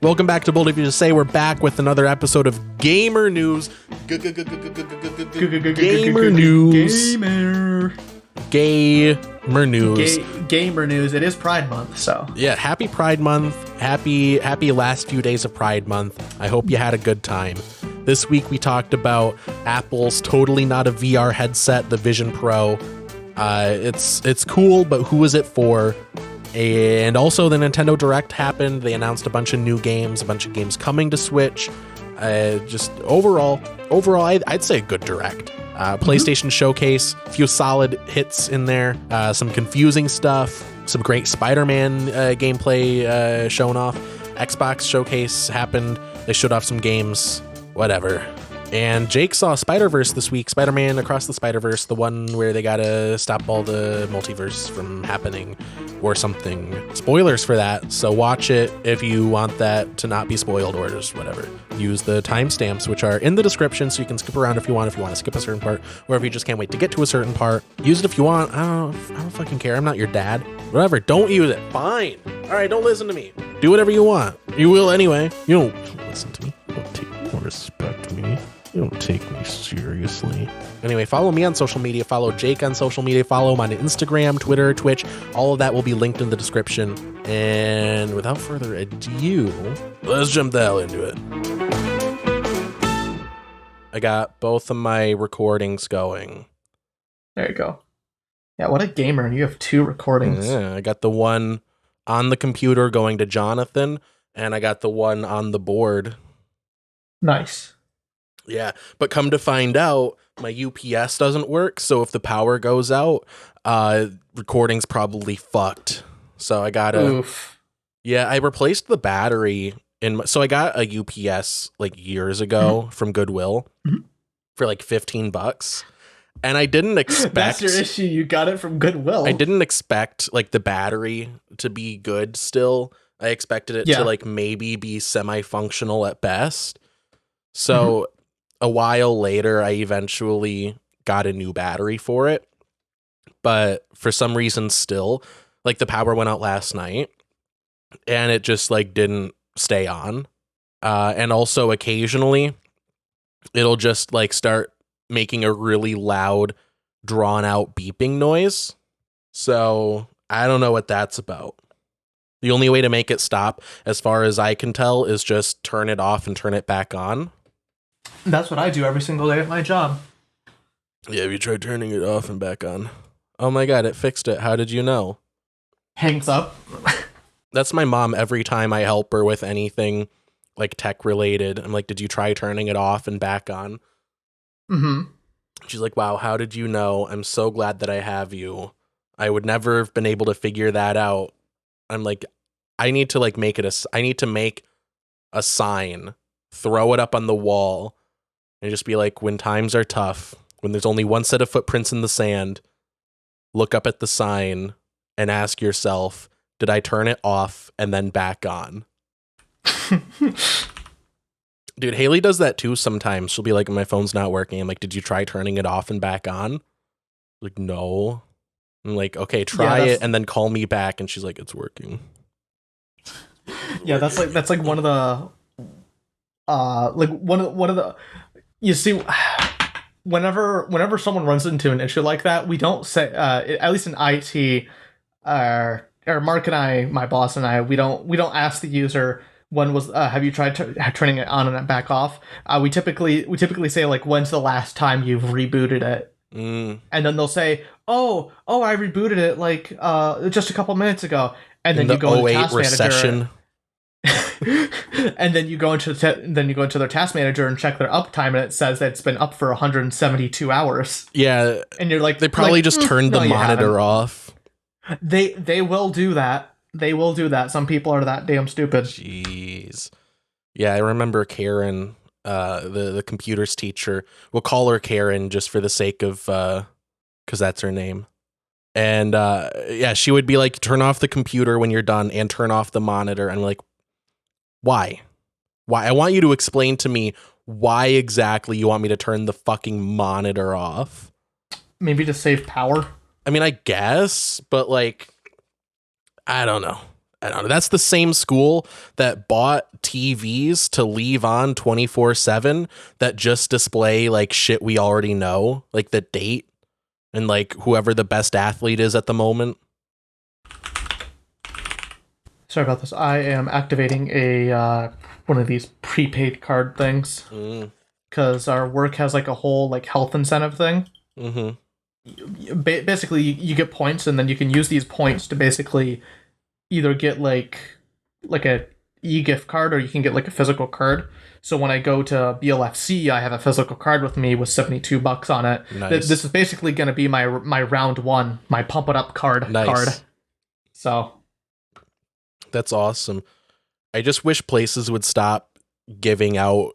Welcome back to Bold of You to Say. We're back with another episode of Gamer News. Gamer News. Gamer News. Gamer News. It is Pride Month, so. Yeah, happy Pride Month. Happy last few days of Pride Month. I hope you had a good time. This week we talked about Apple's totally not a VR headset, the Vision Pro. It's cool, but who is it for? And also the Nintendo Direct happened. They announced a bunch of new games, a bunch of games coming to Switch. Just overall, I'd say a good Direct. PlayStation Showcase, a few solid hits in there, some confusing stuff, some great Spider-Man gameplay shown off. Xbox Showcase happened. They showed off some games, whatever. And Jake saw Spider-Verse this week, Spider-Man Across the Spider-Verse, the one where they gotta stop all the multiverse from happening or something. Spoilers for that, so watch it if you want that to not be spoiled or just whatever. Use the timestamps, which are in the description, so you can skip around if you want to skip a certain part, or if you just can't wait to get to a certain part. Use it if you want. I don't fucking care. I'm not your dad. Whatever, don't use it. Fine. All right, don't listen to me. Do whatever you want. You will anyway. You don't listen to me. You don't respect me. You don't take me seriously. Anyway, follow me on social media. Follow Jake on social media. Follow him on Instagram, Twitter, Twitch. All of that will be linked in the description. And without further ado, let's jump the hell into it. I got both of my recordings going. There you go. Yeah, what a gamer. And you have two recordings. Yeah, I got the one on the computer going to Jonathan, and I got the one on the board. Nice. Yeah, but come to find out, my UPS doesn't work, so if the power goes out, recording's probably fucked. So I gotta... Oof. Yeah, I replaced the battery so I got a UPS like years ago from Goodwill for like $15, and I didn't expect... That's your issue, you got it from Goodwill. I didn't expect like the battery to be good still. I expected it to like maybe be semi-functional at best. So... A while later, I eventually got a new battery for it, but for some reason still, like the power went out last night and it just like didn't stay on. And also occasionally it'll just like start making a really loud, drawn out beeping noise. So I don't know what that's about. The only way to make it stop, as far as I can tell, is just turn it off and turn it back on. That's what I do every single day at my job. Yeah, have you tried turning it off and back on? Oh my god, it fixed it. How did you know? Hangs up. That's my mom every time I help her with anything like tech related. I'm like, did you try turning it off and back on? Mm-hmm. She's like, wow, how did you know? I'm so glad that I have you. I would never have been able to figure that out. I'm like, I need to make a sign, throw it up on the wall, and just be like, when times are tough, when there's only one set of footprints in the sand, look up at the sign and ask yourself, did I turn it off and then back on? Dude, Haley does that too sometimes. She'll be like, my phone's not working. I'm like, did you try turning it off and back on? Like, no. I'm like, okay, try it and then call me back. And she's like, it's working. Yeah, that's like one of the one of the, you see, whenever someone runs into an issue like that, we don't say, at least in IT, or Mark and I, my boss and I, we don't ask the user, when was have you tried turning it on and back off. We typically say, like, when's the last time you've rebooted it. And then they'll say, oh, I rebooted it like just a couple minutes ago, and then you go into Task Manager. And then you go into their Task Manager and check their uptime, and it says that it's been up for 172 hours. Yeah, and you're like, they probably just turned the monitor off. They will do that. They will do that. Some people are that damn stupid. Jeez. Yeah, I remember Karen, the computers teacher. We'll call her Karen just for the sake of, because that's her name. And yeah, she would be like, turn off the computer when you're done and turn off the monitor. And I'm like, why? I want you to explain to me why exactly you want me to turn the fucking monitor off. Maybe to save power. I mean, I guess, but like, I don't know. I don't know. That's the same school that bought TVs to leave on 24/7 that just display like shit we already know, like the date and like whoever the best athlete is at the moment. Sorry about this. I am activating a one of these prepaid card things because our work has like a whole like health incentive thing. Basically, you get points, and then you can use these points to basically either get like a e-gift card, or you can get like a physical card. So when I go to BLFC, I have a physical card with me with $72 on it. Nice. This is basically going to be my round one, my pump it up card. So that's awesome. I just wish places would stop giving out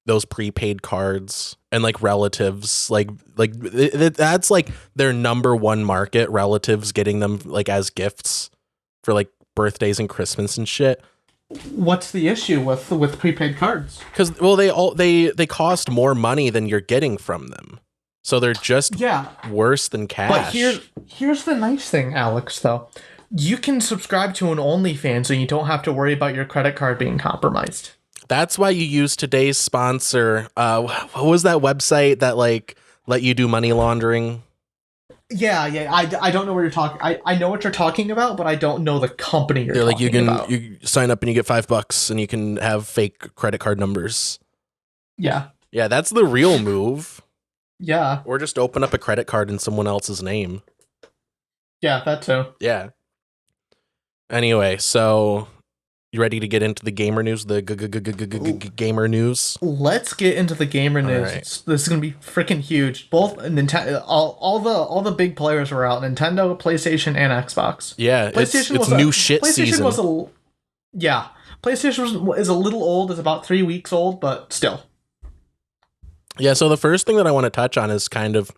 those prepaid cards and like relatives that's like their number one market, relatives getting them like as gifts for like birthdays and Christmas and shit. What's the issue with prepaid cards? Because they cost more money than you're getting from them, so they're just worse than cash. But here's the nice thing, Alex. Though you can subscribe to an OnlyFans, so you don't have to worry about your credit card being compromised. That's why you use today's sponsor. What was that website that like let you do money laundering? Yeah. I don't know what you're talking. I know what you're talking about, but I don't know the company you're talking about. You sign up and you get $5 and you can have fake credit card numbers. Yeah, that's the real move. Yeah. Or just open up a credit card in someone else's name. Yeah, that too. Yeah. Anyway, so you ready to get into the gamer news? The gamer news. Let's get into the gamer news. Right. This is gonna be freaking huge. Both Nintendo, all the big players were out. Nintendo, PlayStation, and Xbox. Yeah, PlayStation it's new shit season. PlayStation is a little old. It's about 3 weeks old, but still. Yeah. So the first thing that I want to touch on is kind of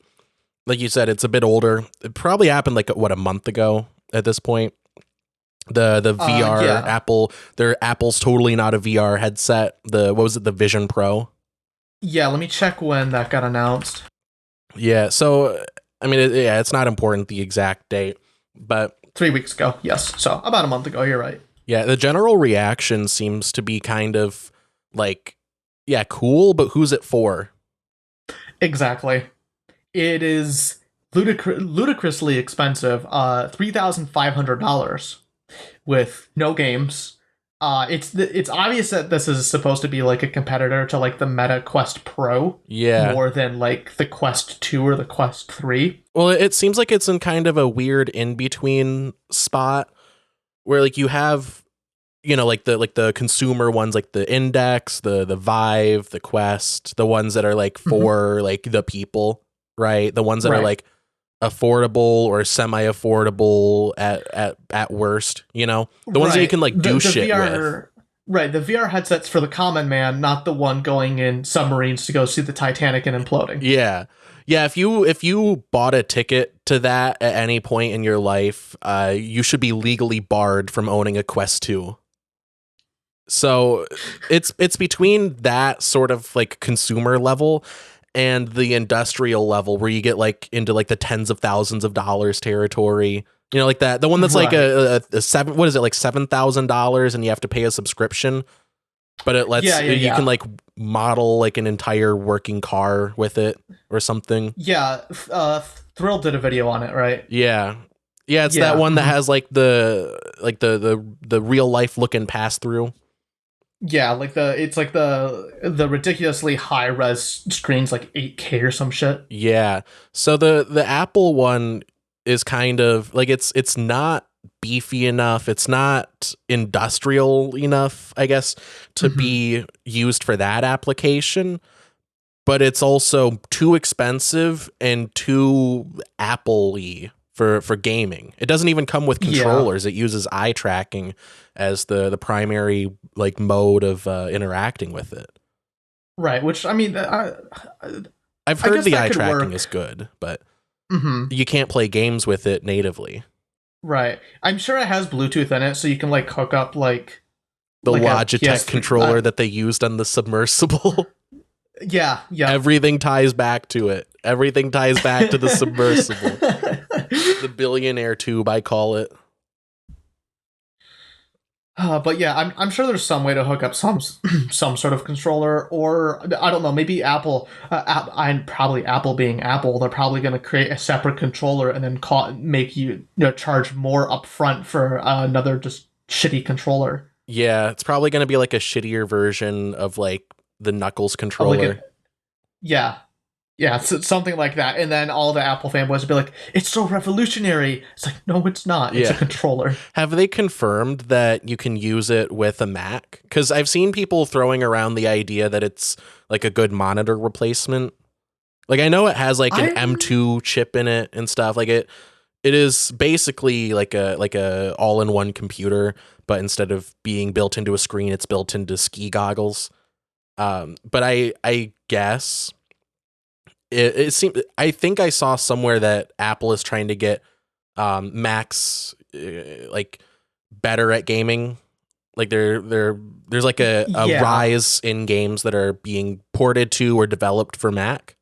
like you said. It's a bit older. It probably happened like a month ago at this point. The VR Apple's totally not a VR headset. The Vision Pro? Yeah, let me check when that got announced. Yeah, so I mean, it's not important the exact date, but 3 weeks ago. Yes, so about a month ago. You're right. Yeah, the general reaction seems to be kind of like, yeah, cool, but who's it for? Exactly. It is ludicrously expensive. $3,500. With no games. It's obvious that this is supposed to be like a competitor to like the Meta Quest Pro. Yeah. More than like the Quest 2 or the Quest 3. Well, it seems like it's in kind of a weird in-between spot where like you have, you know, like the consumer ones, like the Index, the Vive, the Quest, the ones that are like for like the people, right? The ones that are like affordable or semi-affordable at worst, you know, the ones that you can like do shit with. Right, the VR headsets for the common man, not the one going in submarines to go see the Titanic and imploding. Yeah. If you bought a ticket to that at any point in your life, you should be legally barred from owning a Quest 2. So it's between that sort of like consumer level and the industrial level where you get like into like the tens of thousands of dollars territory, you know, like that, the one that's like a what is it, like $7,000 and you have to pay a subscription, but it lets you can like model like an entire working car with it or something. Yeah. Thrill did a video on it, right? Yeah. It's that one that has like the real life looking pass through. Yeah, it's like the ridiculously high res screens, like 8K or some shit. Yeah. So the Apple one is kind of like it's not beefy enough, it's not industrial enough, I guess, to be used for that application, but it's also too expensive and too Apple-y for gaming. It doesn't even come with controllers. It uses eye tracking as the primary like mode of interacting with it. Right, which I mean, I've heard the eye tracking is good, but you can't play games with it natively. Right, I'm sure it has Bluetooth in it, so you can like hook up like the Logitech controller that they used on the submersible. Yeah. Everything ties back to it. Everything ties back to the submersible. The billionaire tube, I call it. But yeah, I'm sure there's some way to hook up some some sort of controller, or I don't know, maybe Apple. And probably Apple being Apple, they're probably going to create a separate controller and then make you charge more upfront for another just shitty controller. Yeah, it's probably going to be like a shittier version of like the Knuckles Of like controller. yeah, yeah, something like that. And then all the Apple fanboys would be like, "It's so revolutionary." It's like, no, it's not. It's a Yeah. controller. Have they confirmed that you can use it with a Mac? Because I've seen people throwing around the idea that it's like a good monitor replacement. Like I know it has like an I'm M2 chip in it and stuff. Like it is basically like a all-in-one computer, but instead of being built into a screen, it's built into ski goggles. But I guess it seemed, I think I saw somewhere that Apple is trying to get Macs like better at gaming. Like there's like a yeah, rise in games that are being ported to or developed for Mac.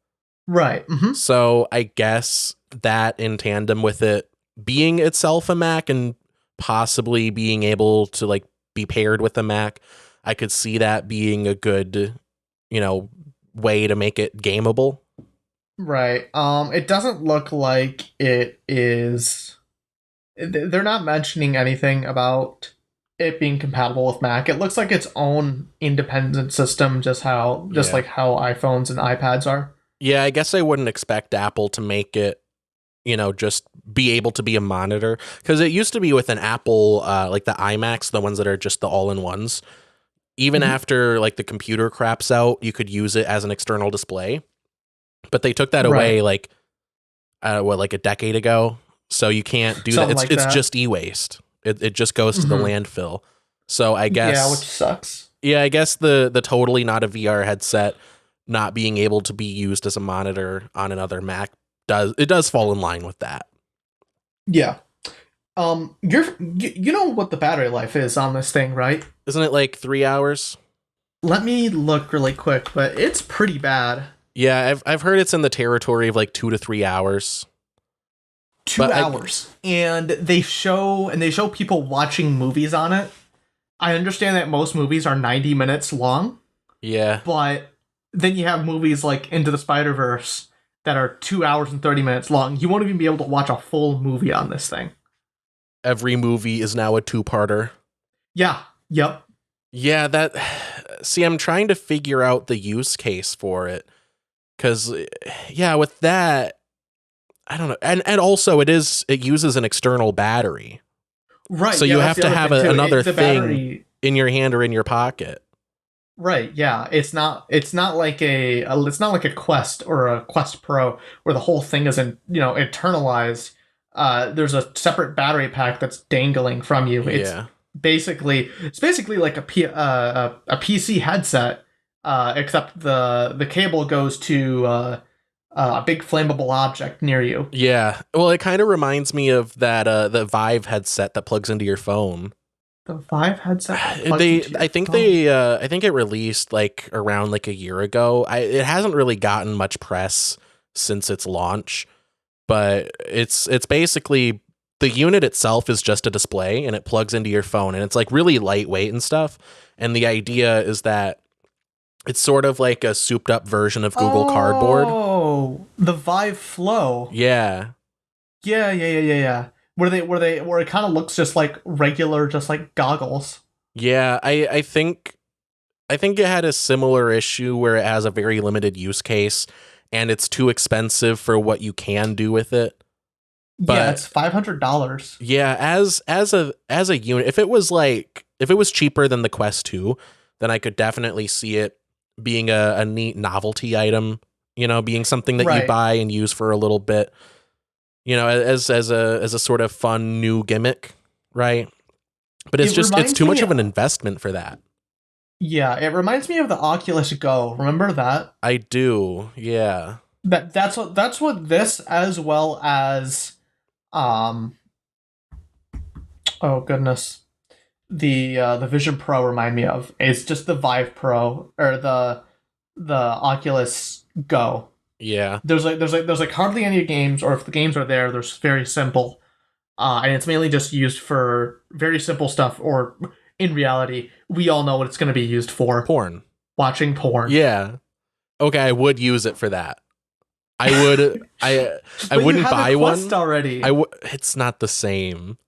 right. So I guess that in tandem with it being itself a Mac and possibly being able to like be paired with a Mac, I could see that being a good, way to make it gameable. Right. It doesn't look like it is. They're not mentioning anything about it being compatible with Mac. It looks like its own independent system, just Yeah. like how iPhones and iPads are. Yeah, I guess I wouldn't expect Apple to make it, just be able to be a monitor, because it used to be with an Apple, like the iMacs, the ones that are just the all-in-ones. Even Mhm. after like the computer craps out, you could use it as an external display. But they took that Right. away like like a decade ago. So you can't do that. Something It's like it's that. just e-waste. It just goes to the hmm landfill. So I Yeah, which guess sucks. yeah, I guess the totally not a VR headset not being able to be used as a monitor on another Mac does fall in line with that. Yeah. You know what the battery life is on this thing, right? Isn't it like 3 hours? Let me look really quick, but it's pretty bad. Yeah, I've heard it's in the territory of like 2 to 3 hours. Two But hours, and they show people watching movies on it. I understand that most movies are 90 minutes long, yeah, but then you have movies like Into the Spider-Verse that are 2 hours and 30 minutes long. You won't even be able to watch a full movie on this thing. every movie is now a two-parter. Yeah. Yep. Yeah, that see, I'm trying to figure out the use case for it. Cause yeah, with that, I don't know. And also it uses an external battery. Right. So Yeah, you that's have the to other have thing too. another The thing battery. in your hand or in your pocket. Right. Yeah. It's not like it's not like a Quest or a Quest Pro where the whole thing is internalized. There's a separate battery pack that's dangling from you. Yeah. It's basically like a PC headset, except the cable goes to a big flammable object near you. Yeah. Well, it kind of reminds me of that the Vive headset that plugs into your phone. The Vive headset that plugs They into your I think phone. I think it released like around like a year ago. It hasn't really gotten much press since its launch, but it's basically the unit itself is just a display and it plugs into your phone and it's like really lightweight and stuff. And the idea is that it's sort of like a souped up version of Google Cardboard. Oh, the Vive Flow. Yeah. Yeah, yeah, yeah, yeah, yeah. Where it kind of looks just like regular, just like goggles. Yeah, I think it had a similar issue where it has a very limited use case and it's too expensive for what you can do with it. Yeah, But it's $500. yeah, as a unit, if it was cheaper than the Quest 2, then I could definitely see it being a neat novelty item, being something that you Right. buy and use for a little bit, as a sort of fun new gimmick, right? But It it's reminds too much me. of an investment for that. Yeah, it reminds me of the Oculus Go. Remember that? I do. Yeah. That's what this, as well as um oh goodness, the Vision Pro remind me of. It's just the Vive Pro, or the Oculus Go. Yeah. There's like hardly any games, or if the games are there, they're very simple. And it's mainly just used for very simple stuff, or in reality, we all know what it's going to be used for. Porn. Watching porn. Yeah. Okay, I would use it for that. I would. I wouldn't buy one already. It's not the same.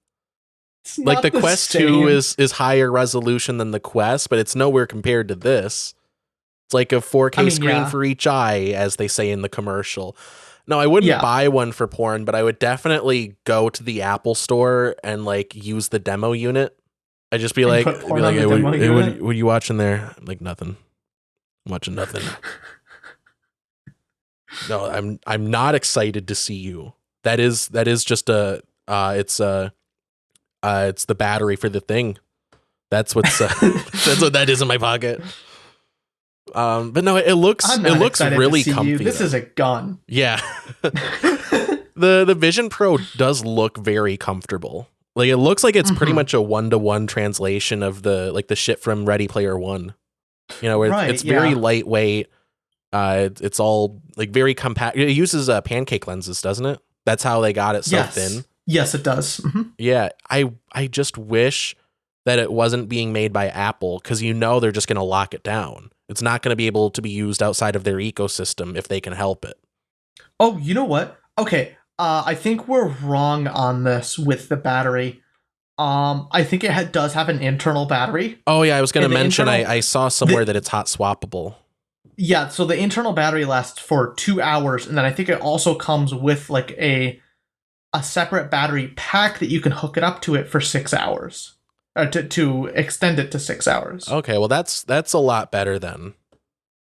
It's Like not the Quest same. 2 is higher resolution than the Quest, but it's nowhere compared to this. It's like a 4K screen for each eye, as they say in the commercial. No, I wouldn't buy one for porn, but I would definitely go to the Apple store and like use the demo unit. I'd just be like, hey, what are you watching there? I'm like, nothing. I'm watching nothing. No, I'm not excited to see you. That is just it's the battery for the thing. That's what's that's what that is in my pocket. But no, it looks really comfy. This is a gun. Yeah. The Vision Pro does look very comfortable. Like it looks like it's pretty much a 1-to-1 translation of the shit from Ready Player One. You know, where it's very lightweight. It's all like very compact. It uses pancake lenses, doesn't it? That's how they got it so thin. Yes, it does. Mm-hmm. Yeah, I just wish that it wasn't being made by Apple, because they're just going to lock it down. It's not going to be able to be used outside of their ecosystem if they can help it. Oh, you know what? Okay, I think we're wrong on this with the battery. I think it does have an internal battery. Oh yeah, I was going to mention I saw somewhere that it's hot swappable. Yeah, so the internal battery lasts for 2 hours, and then I think it also comes with like a separate battery pack that you can hook it up to it for 6 hours. To extend it to 6 hours. Okay, well that's a lot better then.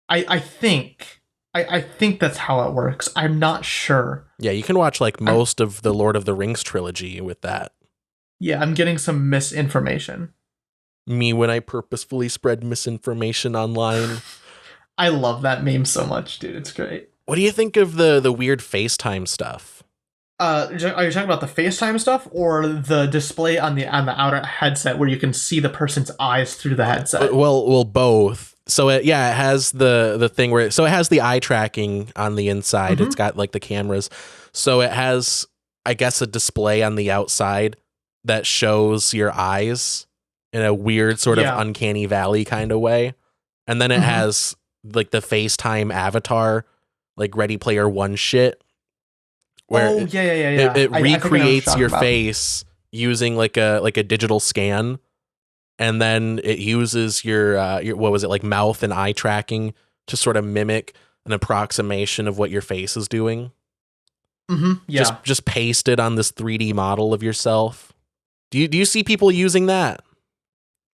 I think that's how it works. I'm not sure. Yeah, you can watch like most of the Lord of the Rings trilogy with that. Yeah, I'm getting some misinformation. Me when I purposefully spread misinformation online. I love that meme so much, dude. It's great. What do you think of the weird FaceTime stuff? Are you talking about the FaceTime stuff or the display on the outer headset where you can see the person's eyes through the headset? Well, both. So it has the thing where it has the eye tracking on the inside. Mm-hmm. It's got like the cameras. So it has, I guess, a display on the outside that shows your eyes in a weird sort of uncanny valley kind of way. And then it has like the FaceTime avatar, like Ready Player One shit. Where it recreates your face using like a digital scan, and then it uses your what was it, like mouth and eye tracking to sort of mimic an approximation of what your face is doing. Mm-hmm. Yeah. Just paste it on this 3D model of yourself. Do you see people using that?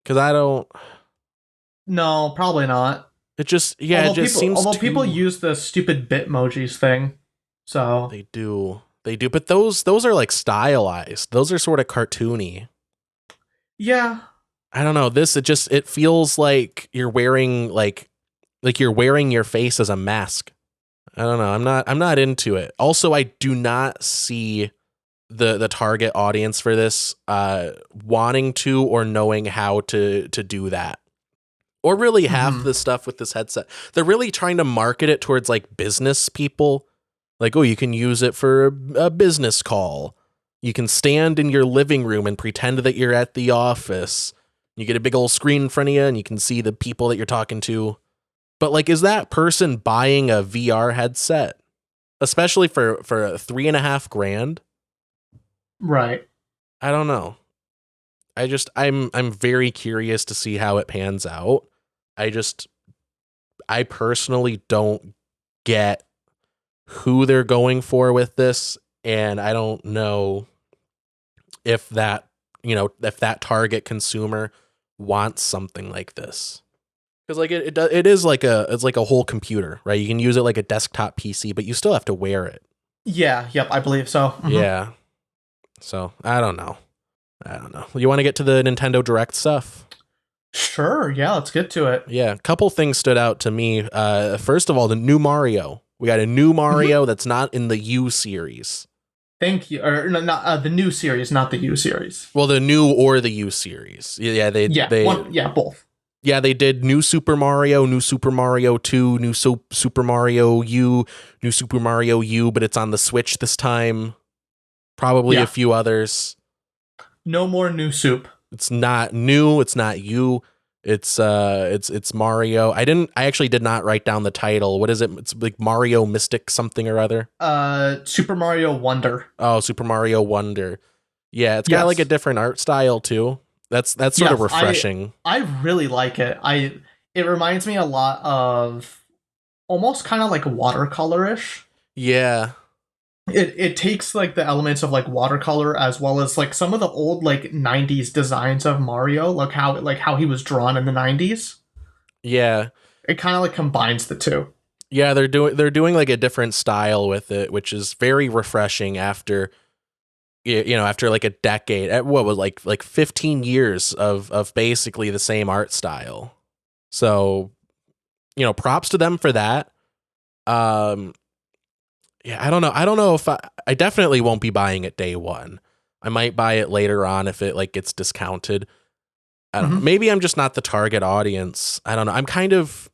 Because I don't. No, probably not. It just seems. Although people use the stupid Bitmojis thing. So they do, but those are like stylized. Those are sort of cartoony. Yeah, I don't know. It feels like you're wearing like you're wearing your face as a mask. I don't know. I'm not into it. Also, I do not see the target audience for this wanting to or knowing how to do that. Or really half the stuff with this headset. They're really trying to market it towards like business people. Like, oh, you can use it for a business call. You can stand in your living room and pretend that you're at the office. You get a big old screen in front of you and you can see the people that you're talking to. But like, is that person buying a VR headset? Especially for $3,500? Right. I don't know. I'm very curious to see how it pans out. I personally don't get who they're going for with this, and I don't know if that target consumer wants something like this. Because like it is like a whole computer, right? You can use it like a desktop PC, but you still have to wear it. Yeah, yep, I believe so. Mm-hmm. Yeah. So I don't know. You want to get to the Nintendo Direct stuff? Sure, yeah, let's get to it. Yeah, a couple things stood out to me. First of all, the new Mario. We got a new Mario that's not in the U series. Thank you. Or not the new series, not the U series. Well, the new or the U series. Both. Yeah, they did New Super Mario, New Super Mario 2, New Super Mario U, New Super Mario U, but it's on the Switch this time. Probably a few others. No more New Soup. It's not new. It's not you. It's Mario. I actually did not write down the title. What is it? It's like Mario Mystic something or other. Super Mario Wonder. Oh, Super Mario Wonder. Yeah, it's got Yes. like a different art style too. That's sort of refreshing. I really like it. It reminds me a lot of almost kind of like watercolorish. Yeah. It takes like the elements of like watercolor as well as like some of the old like 90s designs of Mario, like how he was drawn in the 90s. Yeah. It kind of like combines the two. Yeah, they're doing like a different style with it, which is very refreshing after after like a decade. What was like 15 years of basically the same art style. So, props to them for that. Yeah, I don't know. I don't know if I definitely won't be buying it day one. I might buy it later on if it like gets discounted. I don't know. Maybe I'm just not the target audience. I don't know. I'm kind of,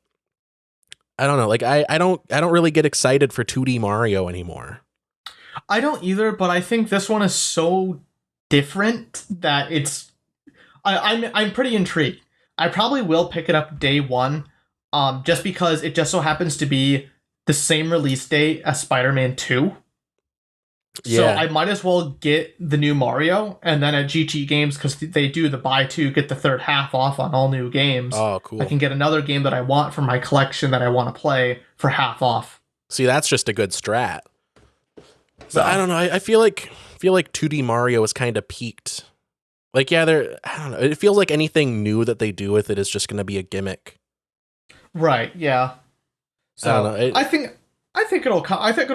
I don't know. Like I don't really get excited for 2D Mario anymore. I don't either, but I think this one is so different that I'm pretty intrigued. I probably will pick it up day one, just because it just so happens to be the same release date as Spider-Man 2. Yeah. So I might as well get the new Mario, and then at GT Games, because they do the buy two, get the third half off on all new games. Oh, cool. I can get another game that I want for my collection that I want to play for half off. See, that's just a good strat. So I don't know. I feel like 2D Mario is kind of peaked. Like, yeah, I don't know. It feels like anything new that they do with it is just going to be a gimmick. Right. Yeah. So I don't know. I think it'll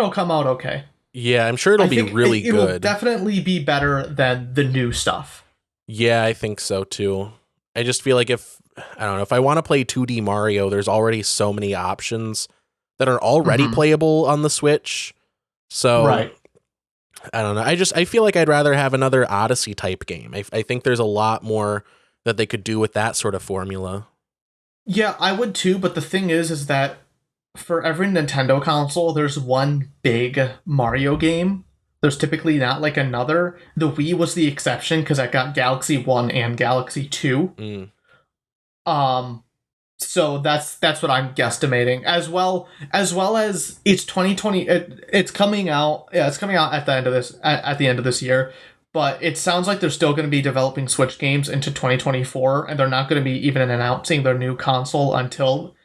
come out okay. Yeah, I'm sure it'll be really good. It'll definitely be better than the new stuff. Yeah, I think so too. I just feel like if I want to play 2D Mario, there's already so many options that are already playable on the Switch. So right. I don't know. I feel like I'd rather have another Odyssey type game. I think there's a lot more that they could do with that sort of formula. Yeah, I would too, but the thing is that for every Nintendo console, there's one big Mario game. There's typically not like another. The Wii was the exception because I got Galaxy 1 and Galaxy 2. So that's what I'm guesstimating, as well as it's 2020. It's coming out. Yeah, it's coming out at the end of this year. But it sounds like they're still going to be developing Switch games into 2024, and they're not going to be even announcing their new console until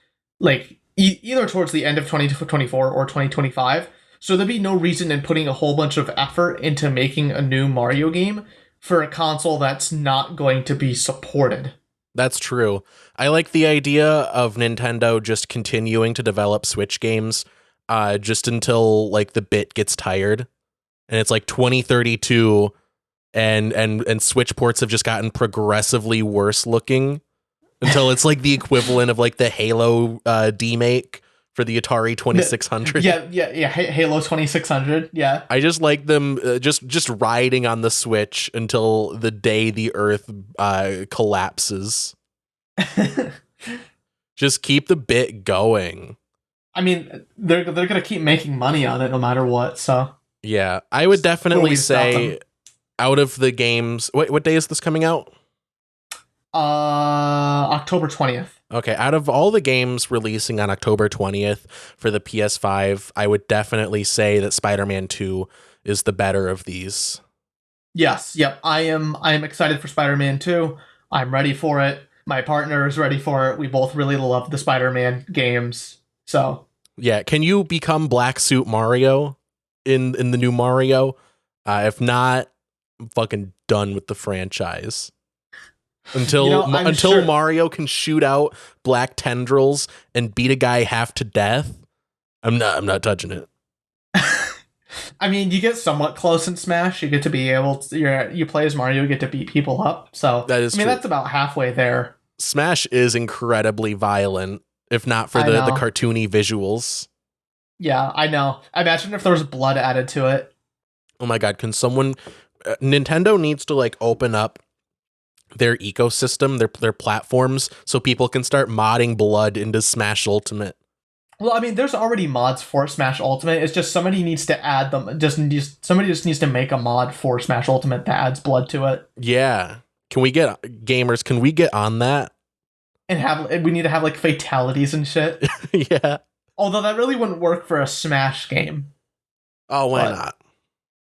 like either towards the end of 2024 or 2025. So there'd be no reason in putting a whole bunch of effort into making a new Mario game for a console that's not going to be supported. That's true. I like the idea of Nintendo just continuing to develop Switch games just until like the bit gets tired. And it's like 2032 and Switch ports have just gotten progressively worse looking until it's like the equivalent of like the Halo demake for the Atari 2600. Yeah. Halo 2600. Yeah. I just like them just riding on the Switch until the day the Earth collapses. Just keep the bit going. I mean, they're gonna keep making money on it no matter what. So yeah, I would definitely say out of the games. What day is this coming out? October 20th. Okay, out of all the games releasing on October 20th for the PS5, I would definitely say that Spider-Man 2 is the better of these. Yes, yep. I am excited for Spider-Man 2. I'm ready for it. My partner is ready for it. We both really love the Spider-Man games. So yeah, can you become Black Suit Mario in the new Mario? If not, I'm fucking done with the franchise. Until sure Mario can shoot out black tendrils and beat a guy half to death, I'm not touching it. I mean, you get somewhat close in Smash. You get to be able to, you play as Mario, you get to beat people up. So that is true. that's about halfway there. Smash is incredibly violent, if not for the cartoony visuals. Yeah, I know. Imagine if there was blood added to it. Oh my god, can someone Nintendo needs to like open up their ecosystem, their platforms, so people can start modding blood into Smash Ultimate. Well, I mean, there's already mods for Smash Ultimate. It's just somebody needs to add them. Somebody just needs to make a mod for Smash Ultimate that adds blood to it. Yeah. Can we get gamers? Can we get on that? And we need to have like fatalities and shit. Yeah. Although that really wouldn't work for a Smash game. Oh, why not?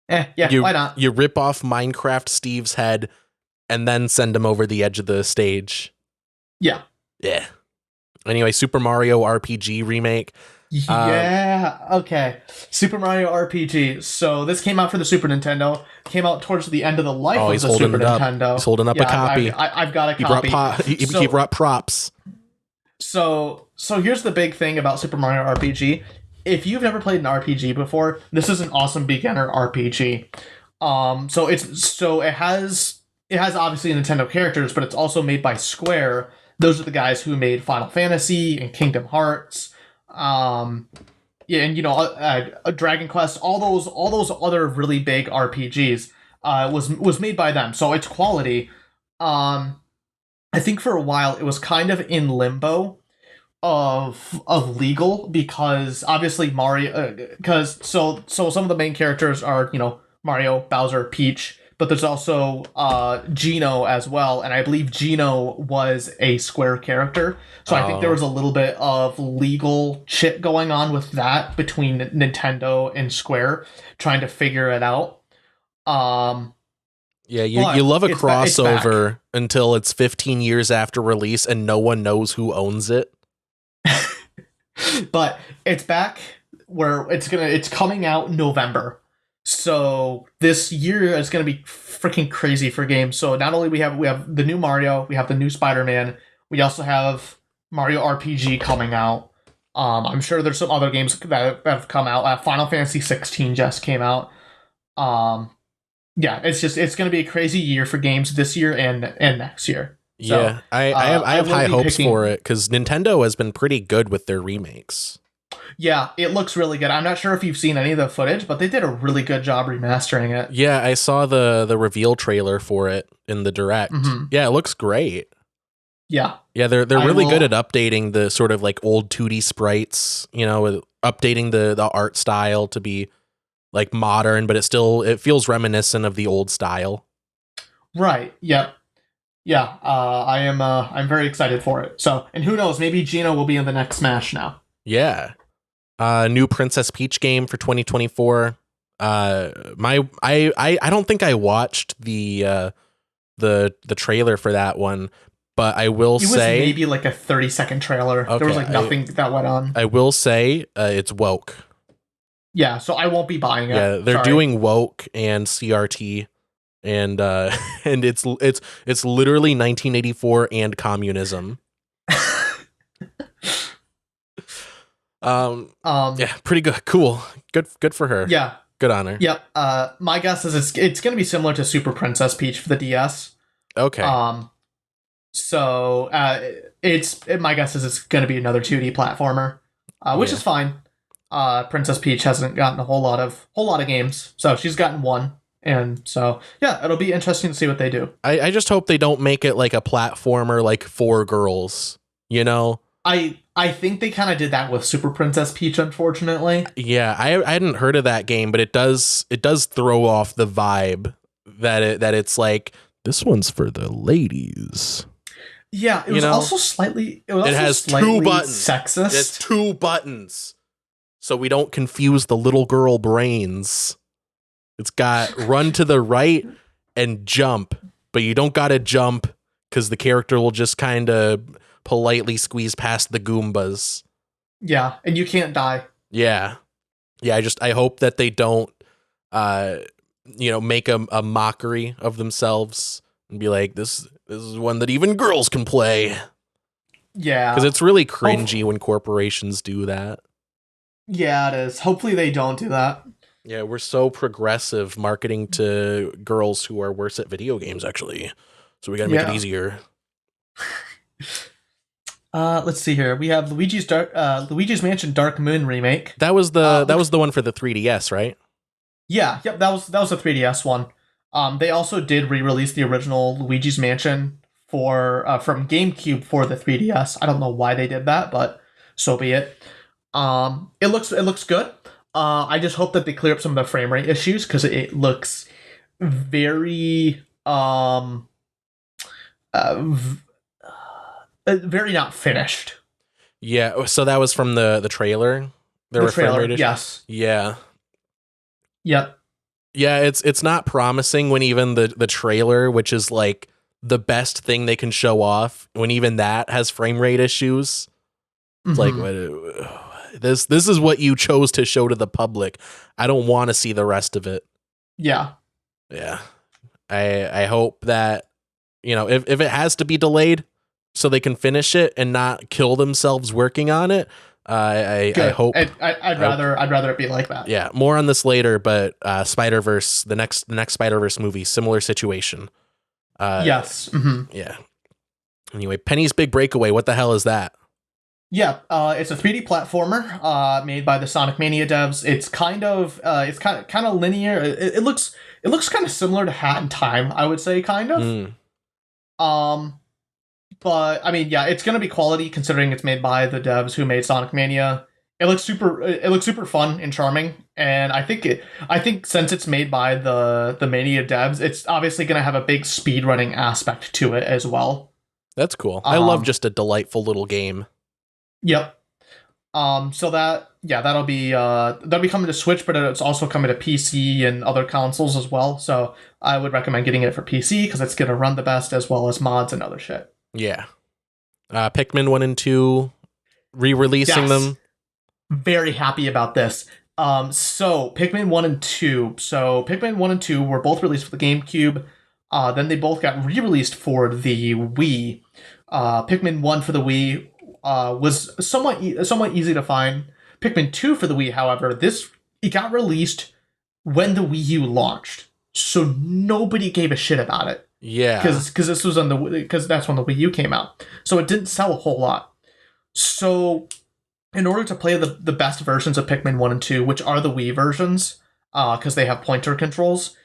Why not? You rip off Minecraft Steve's head and then send him over the edge of the stage. Yeah. Yeah. Anyway, Super Mario RPG remake. Yeah. Okay. Super Mario RPG. So this came out for the Super Nintendo. Came out towards the end of the life of the Super Nintendo. He's holding up a copy. I've got a copy. He brought props. So here's the big thing about Super Mario RPG. If you've never played an RPG before, this is an awesome beginner RPG. So it has obviously Nintendo characters, but it's also made by Square. Those are the guys who made Final Fantasy and Kingdom Hearts. And Dragon Quest, all those other really big RPGs was made by them. So it's quality. I think for a while it was kind of in limbo of legal, because obviously Mario, so some of the main characters are, Mario, Bowser, Peach, but there's also Geno as well, and I believe Geno was a Square character. So I think there was a little bit of legal shit going on with that between Nintendo and Square, trying to figure it out. Yeah, you love a crossover until it's 15 years after release and no one knows who owns it. But it's back where it's coming out in November. So this year is going to be freaking crazy for games. So not only we have the new Mario, we have the new Spider-Man, we also have Mario RPG coming out. I'm sure there's some other games that have come out. Final Fantasy 16 just came out. Yeah, it's going to be a crazy year for games this year and next year. So, yeah, I have high hopes for it because Nintendo has been pretty good with their remakes. Yeah, it looks really good. I'm not sure if you've seen any of the footage, but they did a really good job remastering it. Yeah, I saw the reveal trailer for it in the Direct. Mm-hmm. Yeah, it looks great. Yeah. Yeah, they're really good at updating the sort of like old 2D sprites, updating the art style to be like modern, but it feels reminiscent of the old style. Right. Yep. Yeah. I'm very excited for it. So, and who knows, maybe Geno will be in the next Smash now. Yeah. New Princess Peach game for 2024. I don't think I watched the trailer for that one, but I will say it was maybe like a 30-second trailer. Okay, there was like nothing that went on. I will say it's woke. Yeah, so I won't be buying it. Yeah, they're doing woke and CRT, and and it's literally 1984 and communism. Yeah, pretty good. Cool. Good for her. Yeah. Good on her. Yep. My guess is it's going to be similar to Super Princess Peach for the DS. Okay. So my guess is it's going to be another 2D platformer, which is fine. Princess Peach hasn't gotten a whole lot of games, so she's gotten one, and so yeah, it'll be interesting to see what they do. I just hope they don't make it like a platformer like for girls. I think they kind of did that with Super Princess Peach, unfortunately. Yeah, I hadn't heard of that game, but it does throw off the vibe that it's like this one's for the ladies. Yeah, it was also slightly. It has two buttons. Sexist. It's 2 buttons, so we don't confuse the little girl brains. It's got run to the right and jump, but you don't gotta jump because the character will just kind of politely squeeze past the Goombas. Yeah, and you can't die. Yeah. I hope that they don't make a mockery of themselves and be like, this is one that even girls can play. Yeah. Because it's really cringy when corporations do that. Yeah, it is. Hopefully they don't do that. Yeah, we're so progressive marketing to girls who are worse at video games, actually. So we gotta make it easier. Let's see here. We have Luigi's Mansion Dark Moon remake. That was the one for the 3DS, right? Yeah, yep, that was a 3DS one. They also did re-release the original Luigi's Mansion from GameCube for the 3DS. I don't know why they did that, but so be it. It looks good. I just hope that they clear up some of the frame rate issues because it looks very very not finished. Yeah, so that was from the trailer. There The were frame trailer, rate issues? yes. Yeah. Yep. Yeah, it's not promising when even the trailer, which is like the best thing they can show off, when even that has frame rate issues. It's like, this is what you chose to show to the public. I don't want to see the rest of it. Yeah. Yeah. I hope that, if it has to be delayed so they can finish it and not kill themselves working on it, I hope. I'd rather it be like that. Yeah, more on this later, but Spider-Verse, the next Spider-Verse movie, similar situation. Yes. Yeah. Anyway, Penny's Big Breakaway. What the hell is that? Yeah, it's a 3D platformer made by the Sonic Mania devs. It's kind of linear. It looks kind of similar to Hat in Time, I would say, kind of. But I mean, yeah, it's gonna be quality considering it's made by the devs who made Sonic Mania. It looks super fun and charming, and I think since it's made by the Mania devs, it's obviously gonna have a big speedrunning aspect to it as well. That's cool. I love just a delightful little game. Yep. So that'll be coming to Switch, but it's also coming to PC and other consoles as well. So I would recommend getting it for PC because it's gonna run the best as well as mods and other shit. Yeah. Pikmin 1 and 2, re-releasing them. Very happy about this. So Pikmin 1 and 2. So Pikmin 1 and 2 were both released for the GameCube. Then they both got re-released for the Wii. Pikmin 1 for the Wii was somewhat easy to find. Pikmin 2 for the Wii, however, it got released when the Wii U launched. So nobody gave a shit about it. Yeah, because this was because that's when the Wii U came out, so it didn't sell a whole lot. So, in order to play the best versions of Pikmin 1 and 2, which are the Wii versions, because they have pointer controls,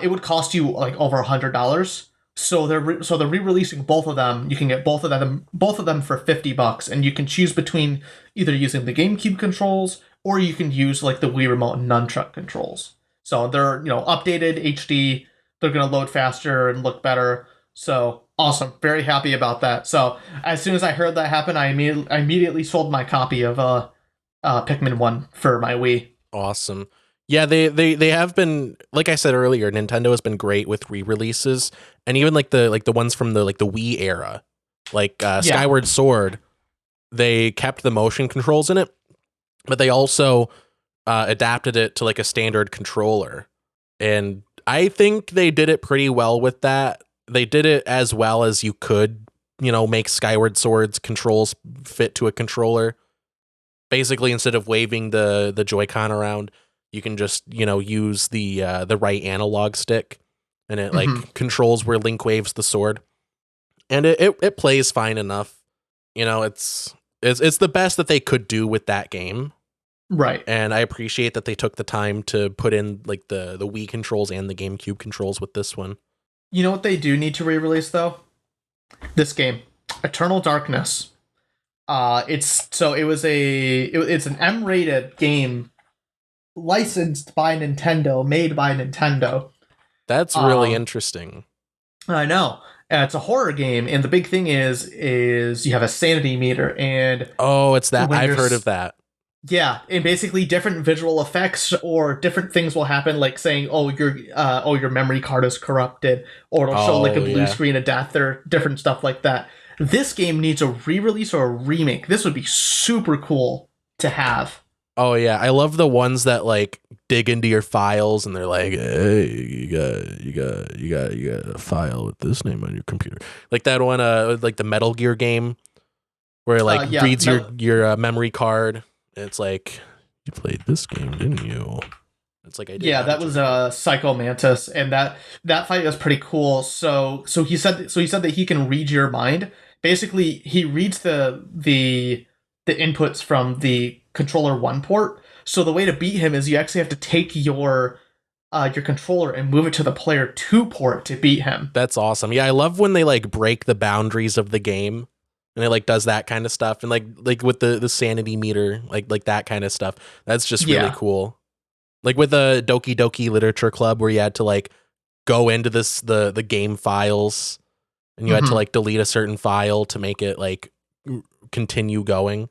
it would cost you like over $100. So they're re-releasing both of them. You can get both of them for $50, and you can choose between either using the GameCube controls or you can use like the Wii Remote and Nunchuck controls. So they're updated HD. They're going to load faster and look better. So awesome. Very happy about that. So as soon as I heard that happen, I immediately sold my copy of Pikmin 1 for my Wii. Awesome. Yeah, they have been, like I said earlier, Nintendo has been great with re-releases, and even like the ones from the Wii era, like Skyward Sword, they kept the motion controls in it, but they also adapted it to like a standard controller. And I think they did it pretty well with that. They did it as well as you could, make Skyward Sword's controls fit to a controller. Basically, instead of waving the Joy-Con around, you can just, use the right analog stick, and it like controls where Link waves the sword. And it plays fine enough. It's the best that they could do with that game. Right. And I appreciate that they took the time to put in like the Wii controls and the GameCube controls with this one. You know what they do need to re-release though? This game, Eternal Darkness. It's an M-rated game licensed by Nintendo, made by Nintendo. That's really interesting. I know. It's a horror game, and the big thing is you have a sanity meter, and it's that I've heard of that. Yeah, and basically different visual effects or different things will happen, like saying, your memory card is corrupted, or it'll show like a blue screen of death or different stuff like that. This game needs a re-release or a remake. This would be super cool to have. Oh yeah, I love the ones that like dig into your files and they're like, "Hey, you got a file with this name on your computer." Like that one, like the Metal Gear game, where it like reads your memory card. It's like, you played this game, didn't you? It's like I did. Yeah, that was Psycho Mantis, and that fight was pretty cool. So he said that he can read your mind. Basically, he reads the inputs from the controller 1 port. So the way to beat him is you actually have to take your controller and move it to the player 2 port to beat him. That's awesome. Yeah, I love when they like break the boundaries of the game. And it like does that kind of stuff, and like with the sanity meter, like that kind of stuff. That's just really cool. Like with the Doki Doki Literature Club, where you had to like go into the game files and you had to like delete a certain file to make it like continue going.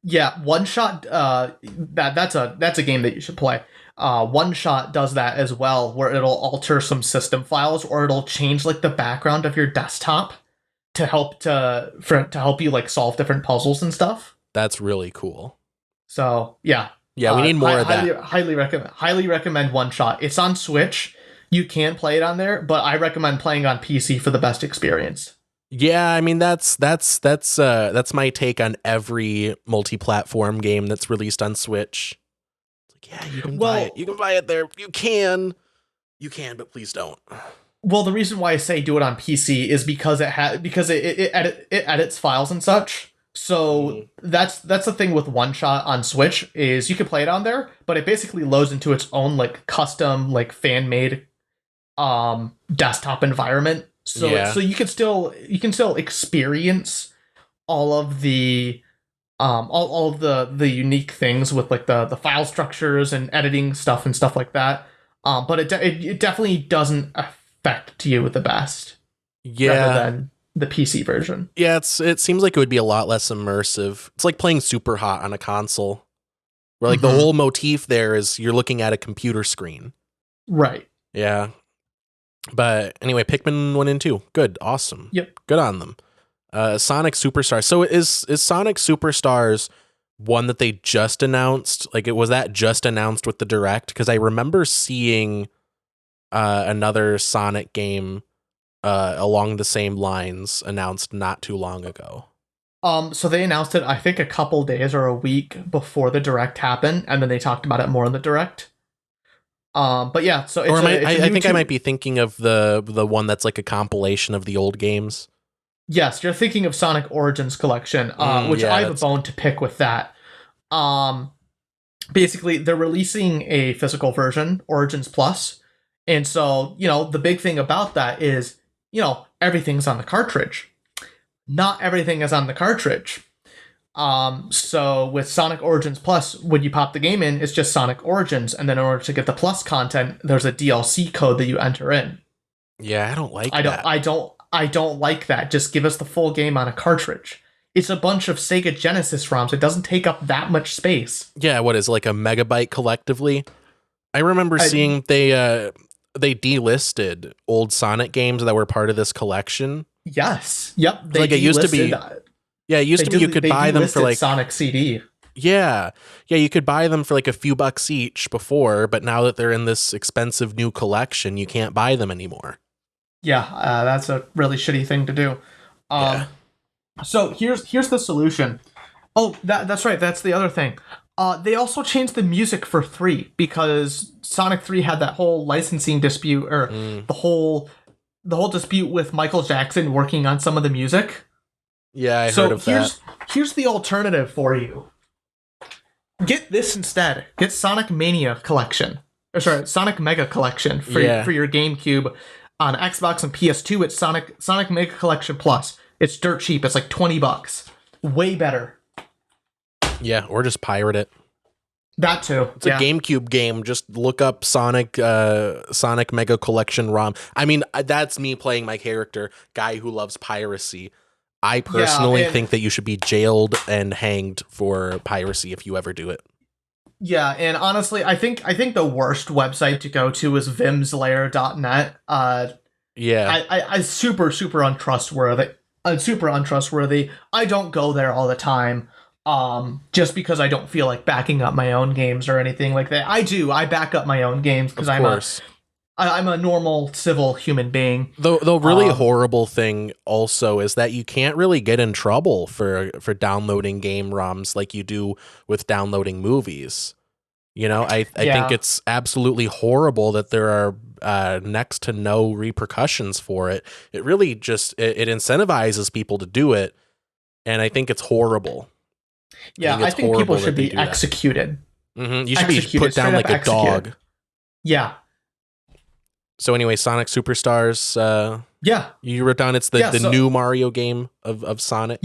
Yeah, One Shot. That's a game that you should play. One Shot does that as well, where it'll alter some system files, or it'll change like the background of your desktop to help you like solve different puzzles and stuff. That's really cool. So yeah, we need more of that. Highly recommend One Shot. It's on Switch. You can play it on there, but I recommend playing on PC for the best experience. Yeah, I mean that's my take on every multi-platform game that's released on Switch. It's like, yeah, you can buy it. You can buy it there. You can, but please don't. Well, the reason why I say do it on PC is because it edits files and such. So that's the thing with One Shot on Switch is you can play it on there, but it basically loads into its own like custom like fan made desktop environment. So you can still experience all of the all of the unique things with like the file structures and editing stuff and stuff like that. But it definitely doesn't affect you the best. Rather than the PC version. Yeah, it seems like it would be a lot less immersive. It's like playing Super Hot on a console, where like the whole motif there is you're looking at a computer screen. Right. Yeah. But anyway, Pikmin 1 and 2. Good. Awesome. Yep. Good on them. Sonic Superstars. So is Sonic Superstars one that they just announced? Like, was that just announced with the Direct? Because I remember seeing another Sonic game along the same lines announced not too long ago. So they announced it, I think, a couple days or a week before the Direct happened, and then they talked about it more in the Direct. But yeah, so I think I might be thinking of the one that's like a compilation of the old games. Yes, you're thinking of Sonic Origins Collection, which I have a bone to pick with that. Basically, they're releasing a physical version, Origins Plus, and so the big thing about that is everything's on the cartridge. Not everything is on the cartridge. So with Sonic Origins Plus, when you pop the game in, it's just Sonic Origins, and then in order to get the Plus content, there's a DLC code that you enter in. Yeah, I don't like that. I don't like that. Just give us the full game on a cartridge. It's a bunch of Sega Genesis ROMs. It doesn't take up that much space. Yeah, what is it, like a megabyte collectively? I remember seeing they delisted old Sonic games that were part of this collection. Yes. Yep. Like it used to be. Yeah, it used to be you could buy them for like Sonic CD. Yeah, you could buy them for like a few bucks each before, but now that they're in this expensive new collection, you can't buy them anymore. Yeah, that's a really shitty thing to do. So here's the solution. Oh, that's right. That's the other thing. They also changed the music for 3 because Sonic 3 had that whole licensing dispute, or the whole dispute with Michael Jackson working on some of the music. Yeah, I heard of that. Here's the alternative for you. Get this instead. Get Sonic Mania Collection. Sonic Mega Collection for your GameCube. On Xbox and PS2, it's Sonic Mega Collection Plus. It's dirt cheap. It's like $20. Way better. Yeah, or just pirate it. That too. It's a GameCube game. Just look up Sonic Mega Collection ROM. I mean, that's me playing my character, guy who loves piracy. I personally think that you should be jailed and hanged for piracy if you ever do it. Yeah, and honestly, I think the worst website to go to is vimslayer.net. I super untrustworthy. Super untrustworthy. I don't go there all the time. Just because I don't feel like backing up my own games or anything like that. I back up my own games because I'm a normal civil human being. The really horrible thing also is that you can't really get in trouble for downloading game ROMs like you do with downloading movies. I think it's absolutely horrible that there are next to no repercussions for it. It really just it incentivizes people to do it, and I think it's horrible. Yeah, I think people should be executed. You should be put down like a dog. Yeah. So anyway, Sonic Superstars. You wrote down it's the new Mario game of Sonic.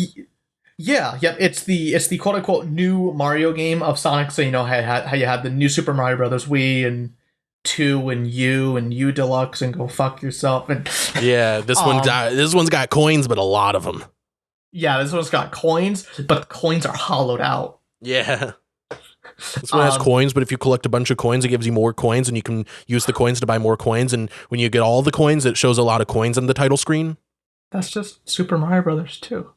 Yeah. It's the quote unquote new Mario game of Sonic. So how you had the new Super Mario Brothers Wii and 2 and U Deluxe and go fuck yourself. And Yeah, this one's got coins, but a lot of them. yeah, this one's got coins, but the coins are hollowed out. Yeah. This one has coins, but if you collect a bunch of coins, it gives you more coins, and you can use the coins to buy more coins. And when you get all the coins, it shows a lot of coins on the title screen. That's just Super Mario Brothers 2.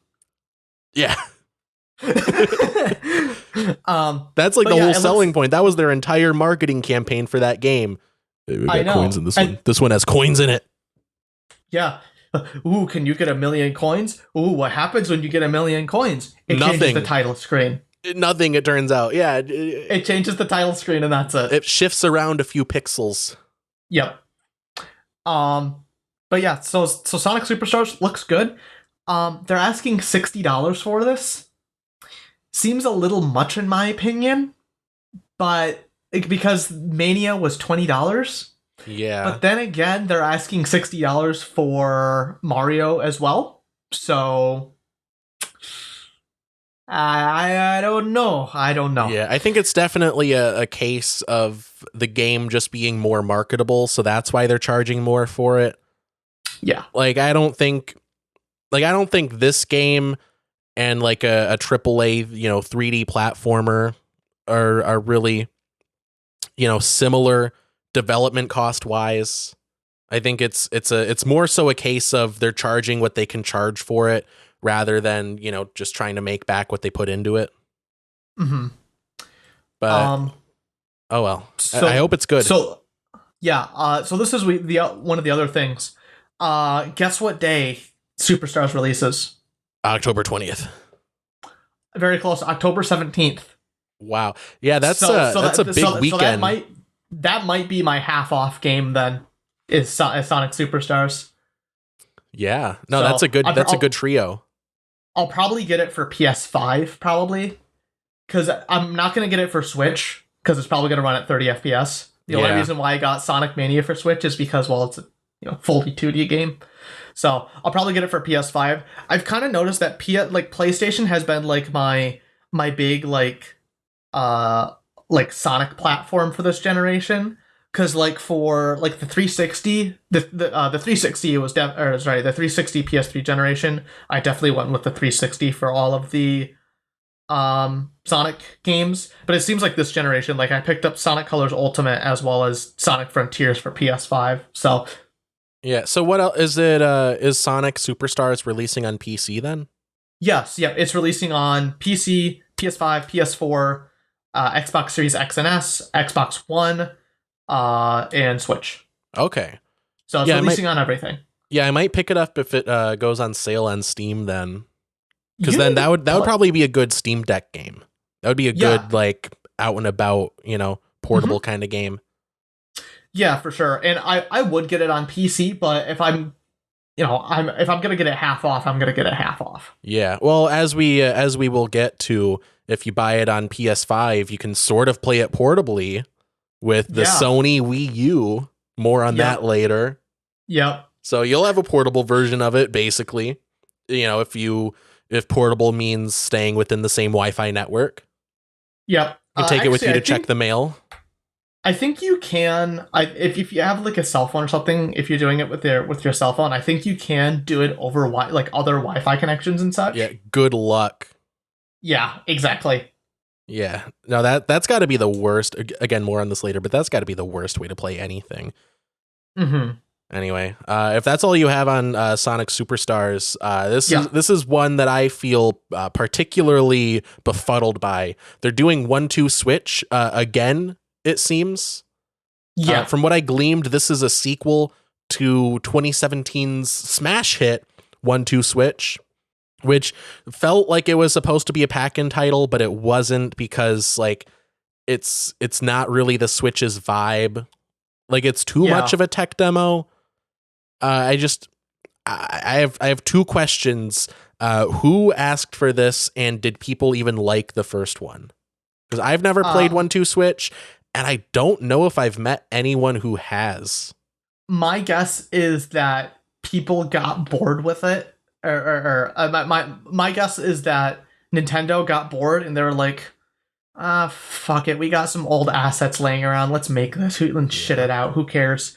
Yeah. That's like the whole selling point. That was their entire marketing campaign for that game. We got coins in this one. This one has coins in it. Yeah. Ooh, can you get 1 million coins? Ooh, what happens when you get 1 million coins? It changes the title screen. Nothing, it turns out. Yeah. It changes the title screen and that's it. It shifts around a few pixels. Yep. But yeah, so Sonic Superstars looks good. They're asking $60 for this. Seems a little much in my opinion, but because Mania was $20. Yeah. But then again, they're asking $60 for Mario as well. So I don't know. Yeah, I think it's definitely a case of the game just being more marketable, so that's why they're charging more for it. Yeah. Like I don't think this game and like a AAA, 3D platformer are really, similar development cost wise. I think it's more so a case of they're charging what they can charge for it rather than, just trying to make back what they put into it. Mm-hmm. But oh well. So, I hope it's good. So yeah, so this is one of the other things. Guess what day Superstars releases? October 20th. Very close, October 17th. Wow. Yeah, that's a big weekend. So that might be my half off game then. Is Sonic Superstars. Yeah. No, that's a good trio. I'll probably get it for PS5 probably. Cuz I'm not going to get it for Switch cuz it's probably going to run at 30 FPS. The only reason why I got Sonic Mania for Switch is because it's a fully 2D game. So, I'll probably get it for PS5. I've kind of noticed that PlayStation has been like my big Sonic platform for this generation. Because for the 360, the 360 was the 360 PS3 generation. I definitely went with the 360 for all of the Sonic games. But it seems like this generation, I picked up Sonic Colors Ultimate as well as Sonic Frontiers for PS5. So yeah. So what else is it? Is Sonic Superstars releasing on PC then? Yes. Yeah. It's releasing on PC, PS5, PS4, Xbox Series X and S, Xbox One. And Switch. Okay. So it's releasing on everything. Yeah, I might pick it up if it goes on sale on Steam then. Because then that would probably be a good Steam Deck game. That would be a good out and about, portable kind of game. Yeah, for sure. And I would get it on PC, but if I'm gonna get it half off, I'm gonna get it half off. Yeah. Well, as we will get to, if you buy it on PS5, you can sort of play it portably. With the Sony Wii U. More on that later. Yep. So you'll have a portable version of it, basically. If portable means staying within the same Wi-Fi network. Yep. You can take it with you to check the mail. I think you can. If you have a cell phone or something, if you're doing it with your cell phone, I think you can do it over other Wi-Fi connections and such. Yeah. Good luck. Yeah. Exactly. Yeah, no, that's got to be the worst. Again, more on this later, but that's got to be the worst way to play anything. Mm-hmm. Anyway, if that's all you have on Sonic Superstars, this is one that I feel particularly befuddled by. They're doing 1-2 switch again. It seems. Yeah. From what I gleamed, this is a sequel to 2017's smash hit 1-2 switch. Which felt like it was supposed to be a pack-in title, but it wasn't because it's not really the Switch's vibe. It's too much of a tech demo. I have two questions. Who asked for this, and did people even like the first one? Because I've never played 1-2 Switch, and I don't know if I've met anyone who has. My guess is that people got bored with it. My guess is that Nintendo got bored and they were like, fuck it. We got some old assets laying around. Let's make this and shit it out. Who cares?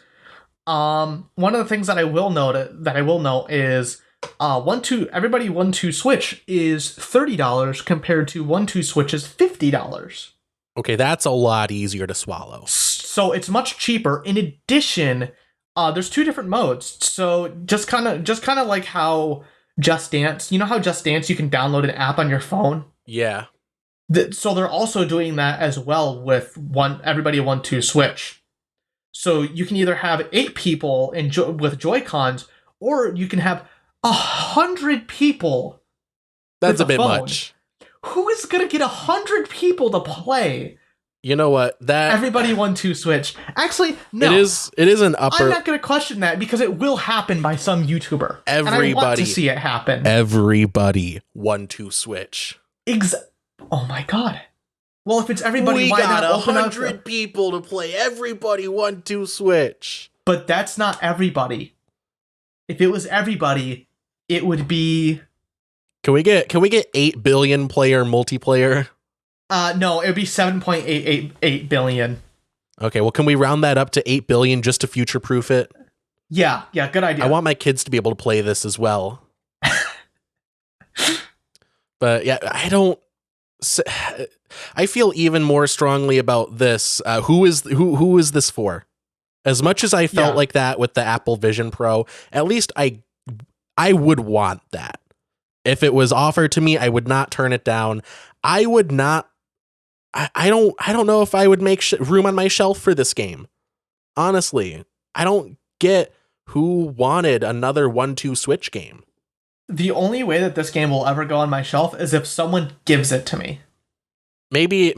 One of the things that I will note is everybody 1-2 Switch is $30 compared to 1-2 Switch is $50. Okay, that's a lot easier to swallow. So it's much cheaper. In addition, there's two different modes. So just kind of like how Just Dance, you know how Just Dance you can download an app on your phone? Yeah. So they're also doing that as well with everybody 1-2 Switch. So you can either have 8 people with Joy-Cons, or you can have 100 people. That's a bit much. Who is gonna get 100 people to play? You know what? Everybody 1-2 Switch. Actually, no. It is an upper. I'm not gonna question that because it will happen by some YouTuber. And I want to see it happen. Everybody 1-2 Switch. Oh my god. Well, if it's everybody, why not open up 100 people to play everybody 1-2 Switch? But that's not everybody. If it was everybody, it would be. Can we get 8 billion player multiplayer? No, it would be 7.888 billion. Okay, well, can we round that up to 8 billion just to future-proof it? Yeah, good idea. I want my kids to be able to play this as well. But yeah, I feel even more strongly about this. Who is this for? As much as I felt like that with the Apple Vision Pro, at least I would want that. If it was offered to me, I would not turn it down. I would not. I don't know if I would make room on my shelf for this game. Honestly, I don't get who wanted another 1-2 Switch game. The only way that this game will ever go on my shelf is if someone gives it to me. Maybe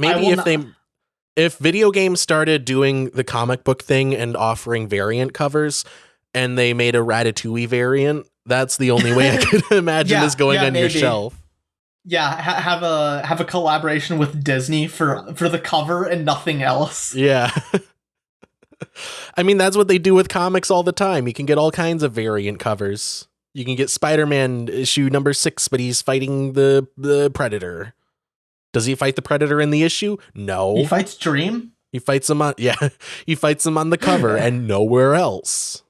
if video games started doing the comic book thing and offering variant covers, and they made a Ratatouille variant, that's the only way I could imagine this going on your shelf. Yeah, have a collaboration with Disney for the cover and nothing else. Yeah. I mean, that's what they do with comics all the time. You can get all kinds of variant covers. You can get Spider-Man issue number 6, but he's fighting the Predator. Does he fight the Predator in the issue? No. He fights Dream? He fights him on the cover and nowhere else.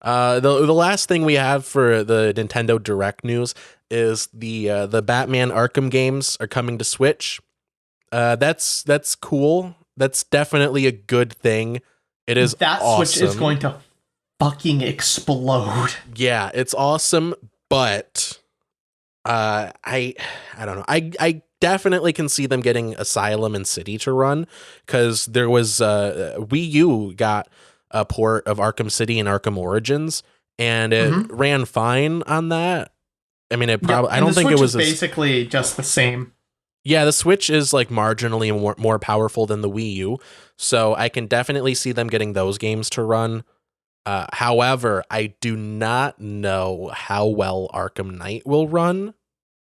The last thing we have for the Nintendo Direct news is the Batman Arkham games are coming to Switch. That's cool. That's definitely a good thing. It is that awesome. Switch is going to fucking explode. Yeah, it's awesome, but I don't know. I definitely can see them getting Asylum and City to run, because there was Wii U got a port of Arkham City and Arkham Origins, and it ran fine on that. I mean, it probably. I don't think it was basically just the same. Yeah, the Switch is like marginally more powerful than the Wii U, so I can definitely see them getting those games to run. However, I do not know how well Arkham Knight will run,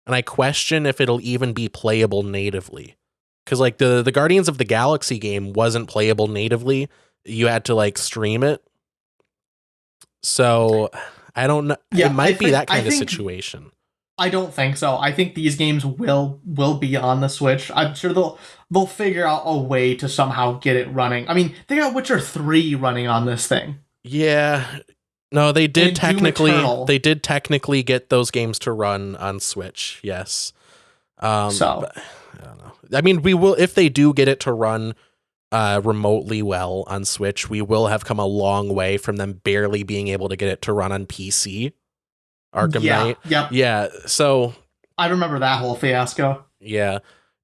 and I question if it'll even be playable natively. Because like the Guardians of the Galaxy game wasn't playable natively; you had to like stream it. So I don't know. Yeah, it might be that kind of situation. I don't think so. I think these games will be on the Switch. I'm sure they'll figure out a way to somehow get it running. I mean, they got Witcher 3 running on this thing. Yeah. No, they did technically get those games to run on Switch. Yes. But I don't know. I mean, we will, if they do get it to run remotely well on Switch, we will have come a long way from them barely being able to get it to run on PC. Arkham Knight. Yep. Yeah. So I remember that whole fiasco. Yeah.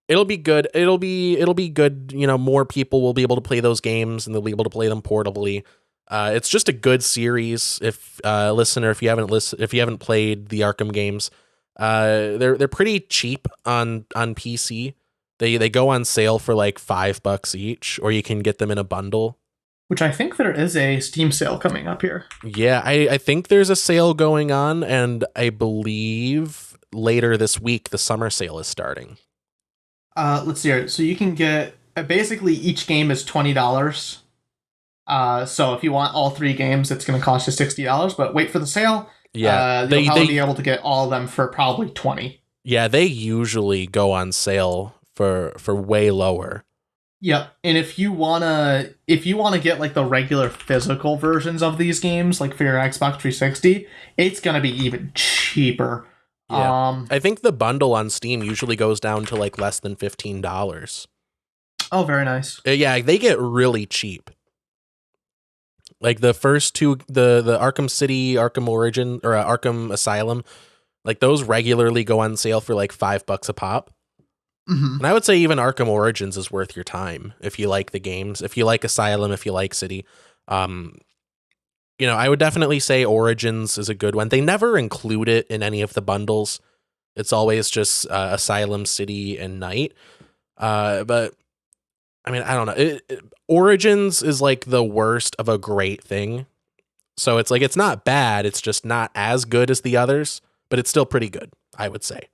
It'll be good. It'll be good. You know, more people will be able to play those games, and they'll be able to play them portably. It's just a good series. If listener, if you haven't played the Arkham games, they're pretty cheap on PC. They go on sale for like $5 each, or you can get them in a bundle. Which I think there is a Steam sale coming up here. Yeah, I think there's a sale going on, and I believe later this week the summer sale is starting. Let's see here. So you can get basically each game is $20. So if you want all 3 games, it's going to cost you $60. But wait for the sale. Yeah, you'll probably be able to get all of them for probably $20. Yeah, they usually go on sale for way lower. Yep, and if you wanna get like the regular physical versions of these games, like for your Xbox 360, it's gonna be even cheaper. Yeah, I think the bundle on Steam usually goes down to like less than $15. Oh, very nice. Yeah, they get really cheap. Like the first two, the Arkham City, Arkham Origin, or Arkham Asylum, like those regularly go on sale for like $5 a pop. Mm-hmm. And I would say even Arkham Origins is worth your time if you like the games, if you like Asylum, if you like City. I would definitely say Origins is a good one. They never include it in any of the bundles. It's always just Asylum, City, and Night. But I mean, I don't know. Origins is like the worst of a great thing. So it's like, it's not bad. It's just not as good as the others, but it's still pretty good, I would say.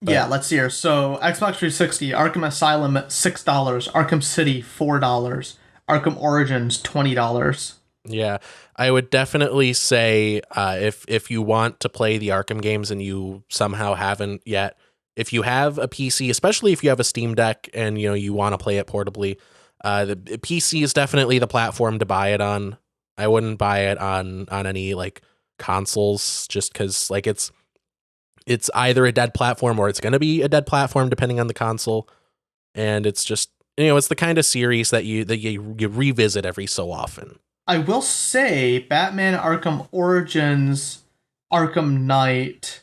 Yeah, let's see here. So Xbox 360, Arkham Asylum $6, Arkham City $4, Arkham Origins $20. Yeah, I would definitely say if you want to play the Arkham games and you somehow haven't yet, if you have a PC, especially if you have a Steam Deck and you want to play it portably, the PC is definitely the platform to buy it on. I wouldn't buy it on any like consoles just because like it's either a dead platform or it's going to be a dead platform depending on the console, and it's just it's the kind of series that you revisit every so often. I will say Batman Arkham Origins, Arkham Knight.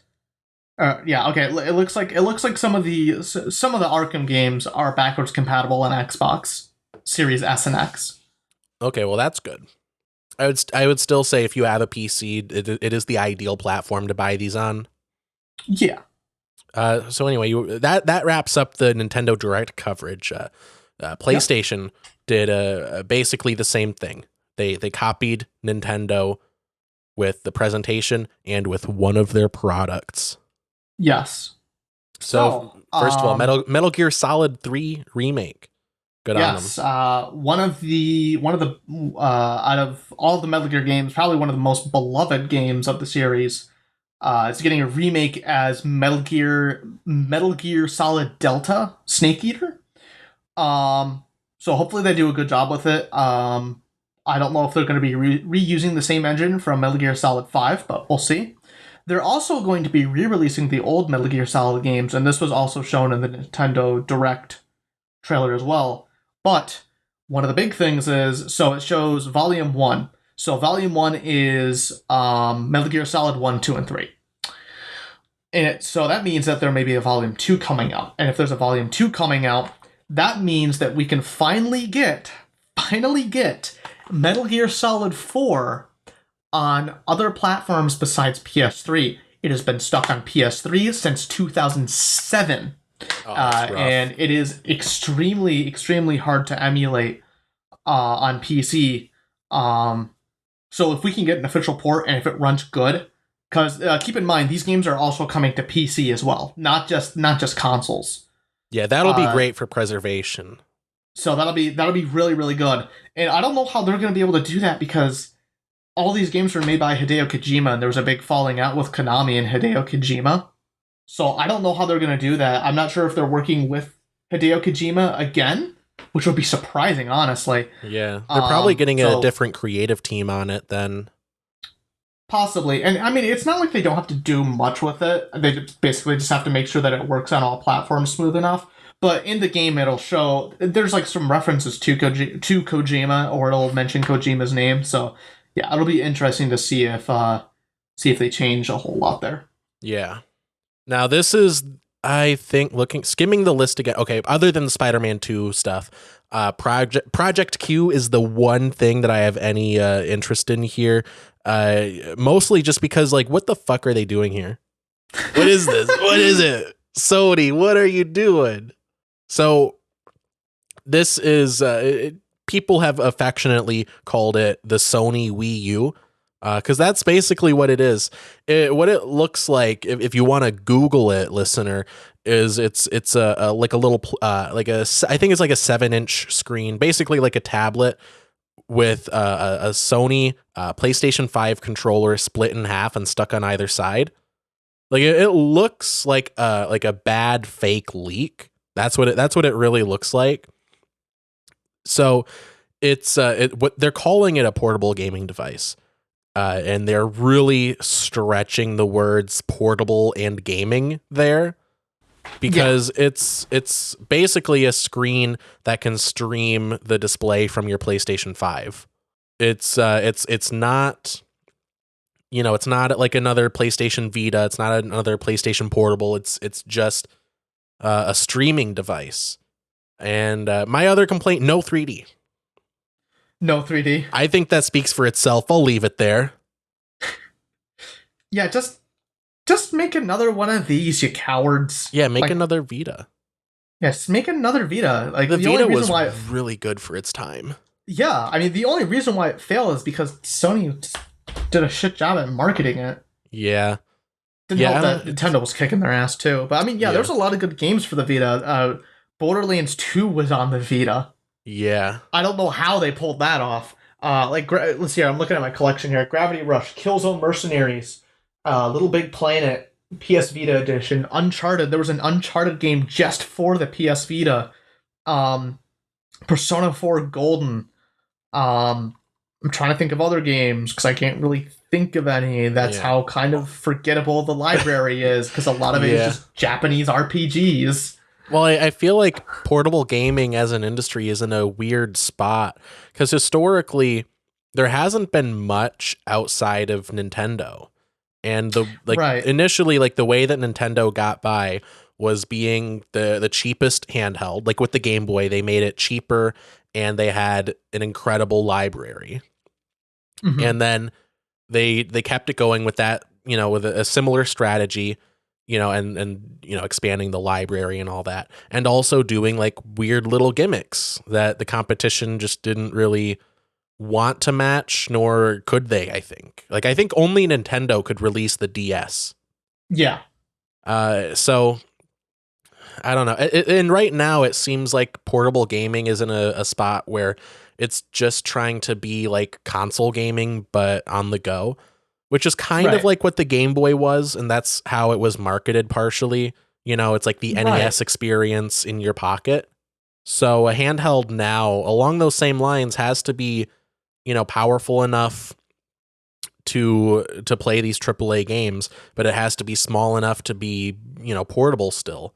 Yeah, okay. It looks like some of the Arkham games are backwards compatible on Xbox Series S and X. Okay, well that's good. I would still say if you have a PC, it is the ideal platform to buy these on. Yeah. So anyway, that wraps up the Nintendo Direct coverage. PlayStation did basically the same thing. They copied Nintendo with the presentation and with one of their products. Yes. So first of all, Metal Gear Solid 3 remake. Good on them. Yes. One of the out of all the Metal Gear games, probably one of the most beloved games of the series. It's getting a remake as Metal Gear Solid Delta Snake Eater. So hopefully they do a good job with it. I don't know if they're going to be reusing the same engine from Metal Gear Solid 5, but we'll see. They're also going to be re-releasing the old Metal Gear Solid games, and this was also shown in the Nintendo Direct trailer as well. But one of the big things is, so it shows Volume 1. So Volume 1 is Metal Gear Solid 1, 2, and 3. So that means that there may be a Volume 2 coming out. And if there's a Volume 2 coming out, that means that we can finally get Metal Gear Solid 4 on other platforms besides PS3. It has been stuck on PS3 since 2007. And it is extremely, extremely hard to emulate on PC. So if we can get an official port and if it runs good, because keep in mind these games are also coming to PC as well, not just consoles. Yeah, that'll be great for preservation. So that'll be really, really good. And I don't know how they're going to be able to do that because all these games were made by Hideo Kojima, and there was a big falling out with Konami and Hideo Kojima. So I don't know how they're going to do that. I'm not sure if they're working with Hideo Kojima again, which would be surprising, honestly. Yeah, they're probably getting a different creative team on it then. Possibly. And I mean, it's not like they don't have to do much with it. They basically just have to make sure that it works on all platforms smooth enough. But in the game, it'll show, there's like some references to Kojima, or it'll mention Kojima's name. So yeah, it'll be interesting to see if they change a whole lot there. Yeah. Now this is, I think, skimming the list again. Okay, other than the Spider-Man 2 stuff, Project Q is the one thing that I have any interest in here. Mostly just because, like, what the fuck are they doing here? What is this? What is it? Sony, what are you doing? So this is, people have affectionately called it the Sony Wii U, because that's basically what it is. What it looks like, if you want to Google it, listener, is it's a like a little I think it's like a 7-inch screen, basically like a tablet with a Sony PlayStation 5 controller split in half and stuck on either side. Like it looks like a bad fake leak. That's what it really looks like. So it's what they're calling it, a portable gaming device. And they're really stretching the words portable and gaming there, because it's basically a screen that can stream the display from your PlayStation 5. It's not, it's not like another PlayStation Vita. It's not another PlayStation Portable. It's just a streaming device. And my other complaint, no 3D. No 3D. I think that speaks for itself. I'll leave it there. Yeah, just make another one of these, you cowards. Yeah, make another Vita. Yes, make another Vita. Like the Vita only was reason why really good for its time. Yeah, I mean the only reason why it failed is because Sony just did a shit job at marketing it. Yeah. Didn't help that Nintendo was kicking their ass too. But I mean, there's a lot of good games for the Vita. Borderlands 2 was on the Vita. Yeah. I don't know how they pulled that off. Let's see here. I'm looking at my collection here. Gravity Rush, Killzone Mercenaries, Little Big Planet, PS Vita edition, Uncharted. There was an Uncharted game just for the PS Vita. Persona 4 Golden. I'm trying to think of other games because I can't really think of any. That's how kind of forgettable the library is, because a lot of it is just Japanese RPGs. Well, I feel like portable gaming as an industry is in a weird spot, because historically there hasn't been much outside of Nintendo. And initially, like, the way that Nintendo got by was being the cheapest handheld. Like with the Game Boy, they made it cheaper and they had an incredible library. Mm-hmm. And then they kept it going with that, with a similar strategy, and expanding the library and all that, and also doing like weird little gimmicks that the competition just didn't really want to match, nor could they. I think only Nintendo could release the DS. Yeah. So I don't know. And right now it seems like portable gaming is in a spot where it's just trying to be like console gaming, but on the go, which is kind of like what the Game Boy was. And that's how it was marketed partially. It's like the NES experience in your pocket. So a handheld now along those same lines has to be, powerful enough to play these AAA games, but it has to be small enough to be, portable still.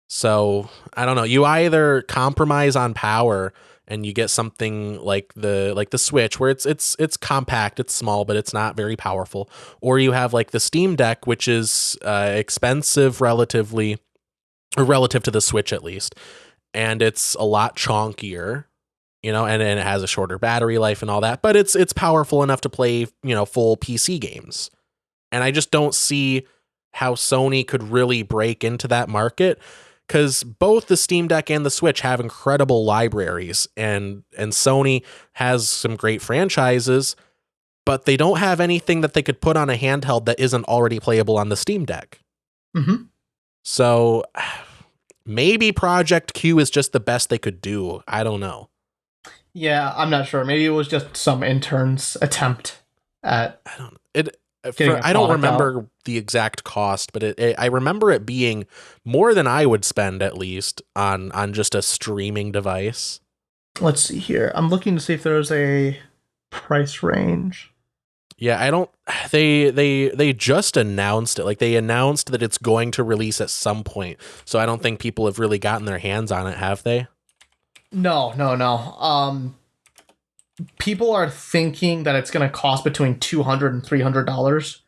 So I don't know. You either compromise on power and you get something like the Switch, where it's compact, it's small, but it's not very powerful, or you have like the Steam Deck, which is expensive relative to the Switch at least, and it's a lot chonkier, and it has a shorter battery life and all that, but it's powerful enough to play full PC games. And I just don't see how Sony could really break into that market, because both the Steam Deck and the Switch have incredible libraries, and Sony has some great franchises, but they don't have anything that they could put on a handheld that isn't already playable on the Steam Deck. Mm-hmm. So maybe Project Q is just the best they could do. I don't know. Yeah, I'm not sure. Maybe it was just some intern's attempt at... I don't remember the exact cost, but I remember it being more than I would spend, at least, on just a streaming device. Let's see here. I'm looking to see if there's a price range. Yeah, they just announced it. Like, they announced that it's going to release at some point. So I don't think people have really gotten their hands on it, have they? No. People are thinking that it's going to cost between $200 and $300.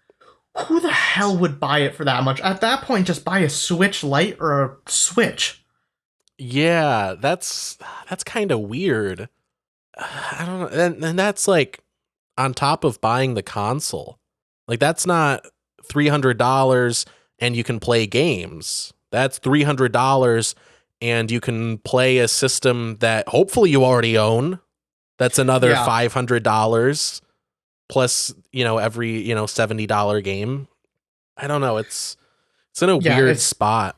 Who the hell would buy it for that much? At that point, just buy a Switch Lite or a Switch. Yeah, that's kind of weird. I don't know. And that's like on top of buying the console. Like, that's not $300 and you can play games. That's $300 and you can play a system that hopefully you already own. That's another $500 plus, every, $70 game. I don't know. It's in a weird spot.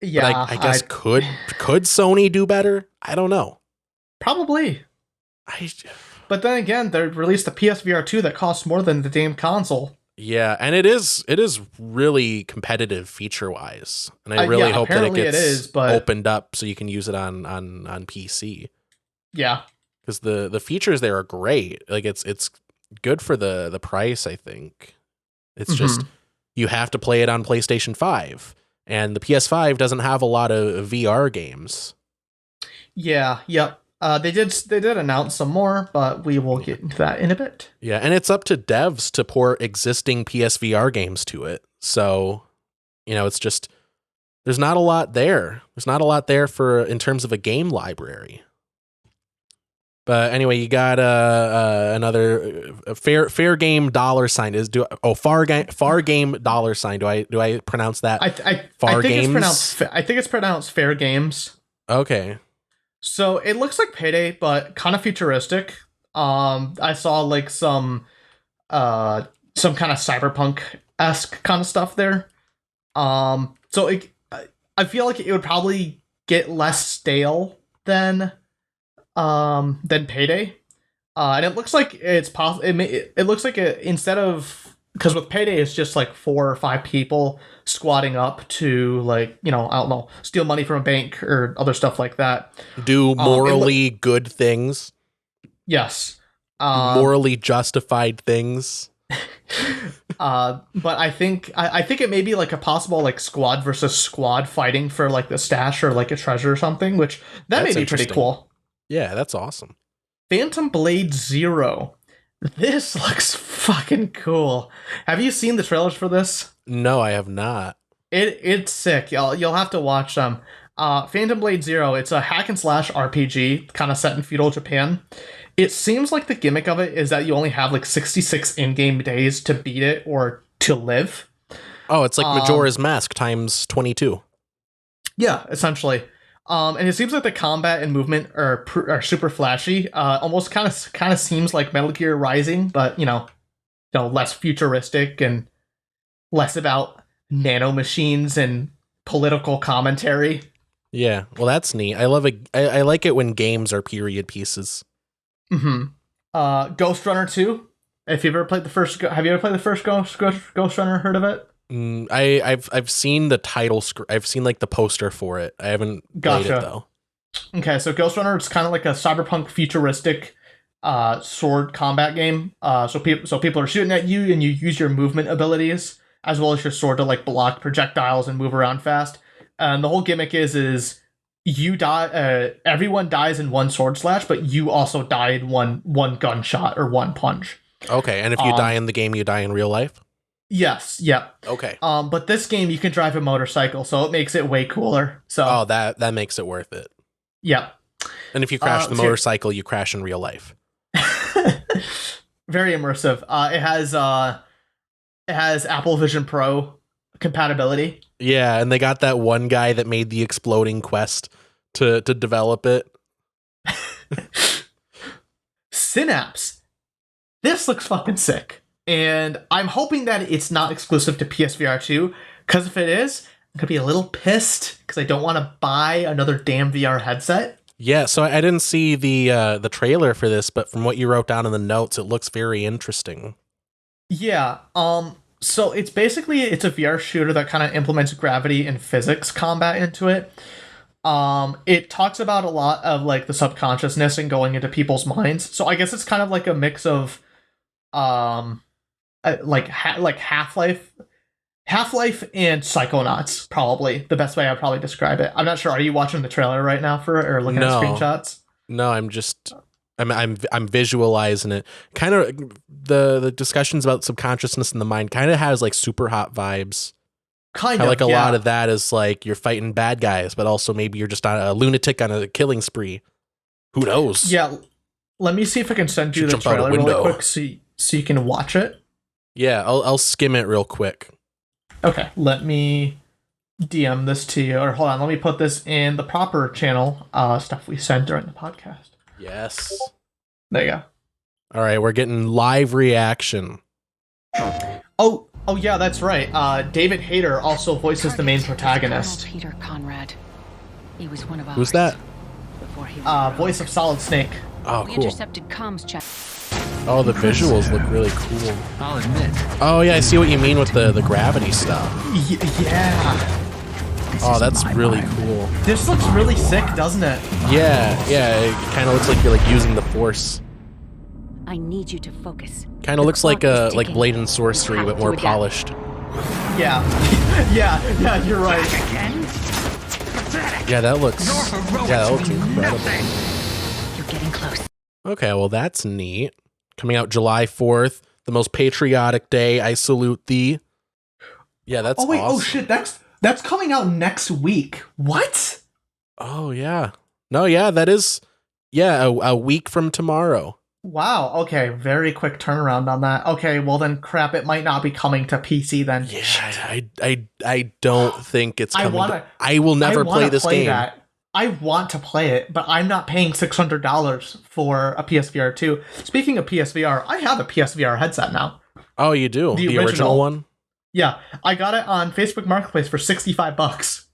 Yeah. But I guess could Sony do better? I don't know. Probably. But then again, they released the PSVR 2 that costs more than the damn console. Yeah, and it is really competitive feature wise, and I really hope that it gets opened up so you can use it on PC. Yeah, because the features there are great. Like it's good for the price. I think it's just you have to play it on PlayStation 5, and the PS5 doesn't have a lot of VR games. Yeah, yep. They did announce some more, but we will get into that in a bit. Yeah, and it's up to devs to port existing PSVR games to it. So, it's just there's not a lot there. There's not a lot there for in terms of a game library. But anyway, you got another Fairgame $sign is Fairgame $sign. Do I pronounce that? I think it's pronounced Fair Games. Okay. So it looks like Payday, but kind of futuristic. I saw like some kind of cyberpunk-esque kind of stuff there. So I feel like it would probably get less stale than Payday. And it looks like it's possible. It looks like instead of, because with Payday it's just like 4 or 5 people squatting up to like, I don't know, steal money from a bank or other stuff like that. Do morally good things. Yes. Morally justified things. But I think it may be like a possible like squad versus squad fighting for like the stash or like a treasure or something, which that may be pretty cool. Yeah, that's awesome. Phantom Blade Zero. This looks fucking cool. Have you seen the trailers for this? No, I have not. It's sick. You'll have to watch them. Phantom Blade Zero, it's a hack and slash RPG kind of set in feudal Japan. It seems like the gimmick of it is that you only have like 66 in-game days to beat it or to live. Oh, it's like Majora's Mask times 22. Yeah, essentially. And it seems like the combat and movement are super flashy. Almost kind of seems like Metal Gear Rising, but less futuristic and less about nanomachines and political commentary. Yeah, well, that's neat. I like it when games are period pieces. Ghostrunner 2. Have you ever played the first Ghostrunner? Heard of it? I've seen the title script. I've seen like the poster for it. I haven't played it though. Okay, so Ghostrunner, it's kind of like a cyberpunk futuristic sword combat game. So people are shooting at you, and you use your movement abilities as well as your sword to like block projectiles and move around fast. And the whole gimmick is you die. Everyone dies in one sword slash, but you also die in one gunshot or one punch. Okay, and if you die in the game, you die in real life. Yes. Yep. Okay. But this game you can drive a motorcycle, so it makes it way cooler. So that makes it worth it. Yep. And if you crash the motorcycle, you crash in real life. Very immersive. It has Apple Vision Pro compatibility. Yeah, and they got that one guy that made the exploding Quest to develop it. Synapse. This looks fucking sick. And I'm hoping that it's not exclusive to PSVR 2, because if it is, I'm going to be a little pissed, because I don't want to buy another damn VR headset. Yeah, so I didn't see the trailer for this, but from what you wrote down in the notes, it looks very interesting. Yeah, so it's a VR shooter that kind of implements gravity and physics combat into it. It talks about a lot of like the subconsciousness and going into people's minds. So I guess it's kind of like a mix of like Half-Life and Psychonauts, probably the best way I'd probably describe it. I'm not sure. Are you watching the trailer right now or looking at screenshots? No, I'm visualizing it. Kind of the discussions about subconsciousness in the mind kind of has like Super Hot vibes. Kind of like a lot of that is like you're fighting bad guys, but also maybe you're just a lunatic on a killing spree. Who knows? Yeah. Let me see if I can send you the trailer really quick so you can watch it. Yeah, I'll skim it real quick. Okay, let me DM this to you. Or hold on, let me put this in the proper channel stuff we sent during the podcast. Yes. There you go. All right, we're getting live reaction. Oh yeah, that's right. David Hayter also voices the main protagonist. Peter Conrad. He was one of ours. Who's that? Before he was voice of Solid Snake. Oh, we cool. intercepted comms chat. Oh, the visuals look really cool. I'll admit. Oh yeah, I see what you mean with the gravity stuff. Yeah. Oh, that's really cool. This looks really sick, doesn't it? Yeah, it kind of looks like you're like using the Force. I need you to focus. Kind of looks like Blade and Sorcery, but more polished. Yeah. yeah, you're right. Yeah, that looks incredible. You're getting close. Okay, well that's neat. Coming out July 4th, the most patriotic day. I salute thee. Yeah, that's awesome. Oh shit, that's coming out next week. What? Oh yeah. No, yeah, that is a week from tomorrow. Wow, okay, very quick turnaround on that. Okay, well then crap, it might not be coming to PC then. Yeah, I don't think it's coming. I will never play this game. That. I want to play it, but I'm not paying $600 for a PSVR 2. Speaking of PSVR, I have a PSVR headset now. Oh, you do? The original one? Yeah, I got it on Facebook Marketplace for $65.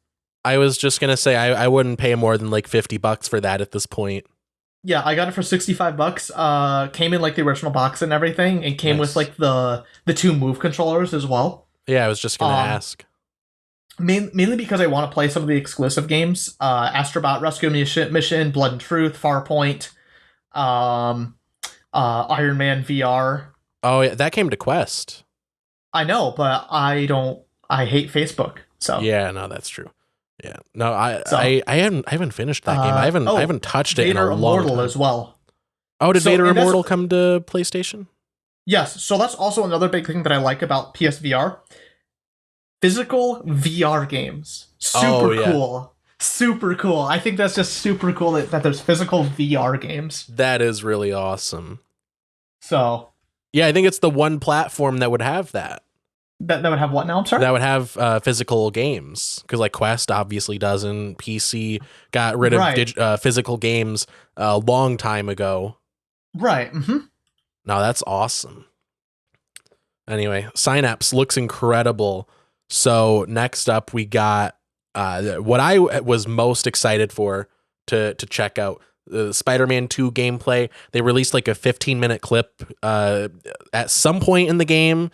I was just going to say I wouldn't pay more than like $50 for that at this point. Yeah, I got it for $65. Came in like the original box and everything, and came with like the 2 Move controllers as well. Yeah, I was just going to ask. Mainly because I want to play some of the exclusive games. Astrobot Rescue Mission, Blood and Truth, Farpoint, Iron Man VR. Oh yeah, that came to Quest. I know, but I hate Facebook. So yeah, no, that's true. Yeah, no, I haven't finished that game. I haven't touched it in a long time. Vader Immortal as well. Oh, did Vader Immortal come to PlayStation? Yes, so that's also another big thing that I like about PSVR. Physical VR games. Cool. Super cool. I think that's just super cool that there's physical VR games. That is really awesome. So yeah, I think it's the one platform that would have that. That would have what now? I'm sorry? That would have physical games. Because like Quest obviously doesn't. PC got rid of physical games a long time ago. Right. Mm-hmm. No, that's awesome. Anyway, Synapse looks incredible. So next up we got what I was most excited for to check out, the Spider-Man 2 gameplay. They released like a 15-minute clip at some point in the game.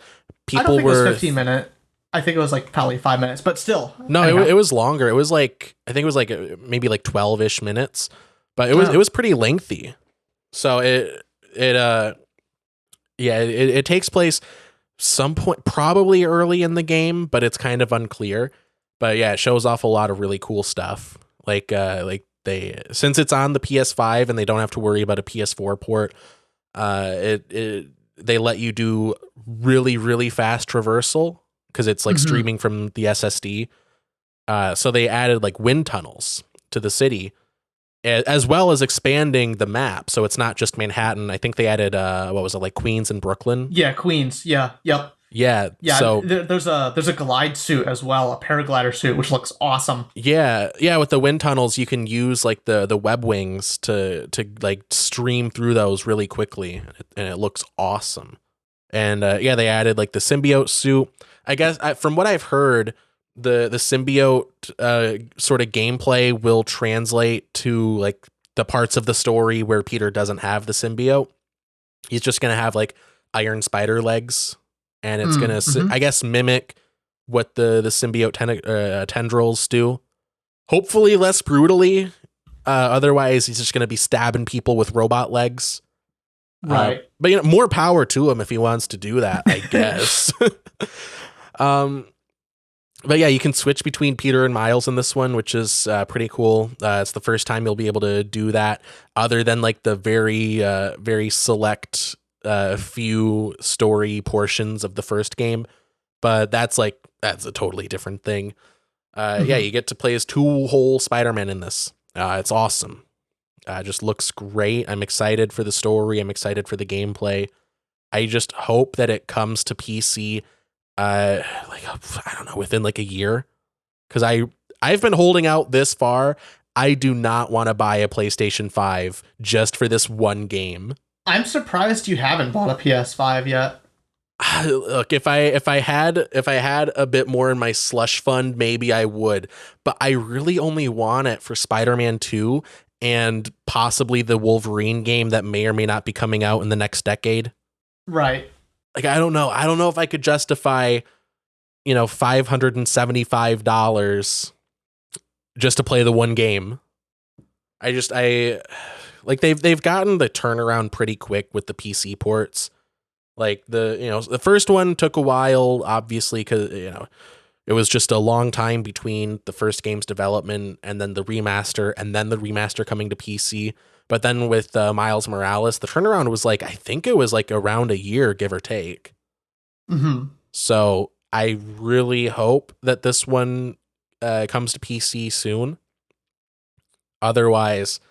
I don't think it was 15 minutes. I think it was like probably 5 minutes, but still. No, it was longer. It was like, I think it was like maybe like 12-ish minutes, but it was pretty lengthy. So it takes place some point, probably early in the game, but it's kind of unclear. But yeah, it shows off a lot of really cool stuff. Like since it's on the PS5 and they don't have to worry about a PS4 port, they let you do really, really fast traversal because it's like streaming from the SSD. So they added like wind tunnels to the city, as well as expanding the map. So it's not just Manhattan. I think they added what was it, like Queens and Brooklyn? Yeah, Queens. Yeah. Yep. Yeah. So there's a glide suit as well, a paraglider suit, which looks awesome. Yeah. With the wind tunnels, you can use like the web wings to like stream through those really quickly, and it looks awesome. And they added like the symbiote suit. I guess from what I've heard, the symbiote sort of gameplay will translate to like the parts of the story where Peter doesn't have the symbiote. He's just gonna have like iron spider legs. And it's going to, I guess, mimic what the symbiote tendrils do. Hopefully less brutally. Otherwise, he's just going to be stabbing people with robot legs. Right. But, more power to him if he wants to do that, I guess. But yeah, you can switch between Peter and Miles in this one, which is pretty cool. It's the first time you'll be able to do that, other than like the very, very select few story portions of the first game. But that's a totally different thing. Yeah, you get to play as 2 whole Spider-Man in this. It's awesome. Just looks great. I'm excited for the story. I'm excited for the gameplay. I just hope that it comes to PC I don't know, within like a year, because I've been holding out this far. I do not want to buy a PlayStation 5 just for this one game. I'm surprised you haven't bought a PS5 yet. Look, if I had a bit more in my slush fund, maybe I would, but I really only want it for Spider-Man 2 and possibly the Wolverine game that may or may not be coming out in the next decade. Right. Like, I don't know. I don't know if I could justify, $575 just to play the one game. I like they've gotten the turnaround pretty quick with the PC ports. Like the first one took a while, obviously, because it was just a long time between the first game's development and then the remaster, and then the remaster coming to PC. But then with Miles Morales, the turnaround was I think it was around a year, give or take. Mm-hmm. So I really hope that this one comes to PC soon. Otherwise,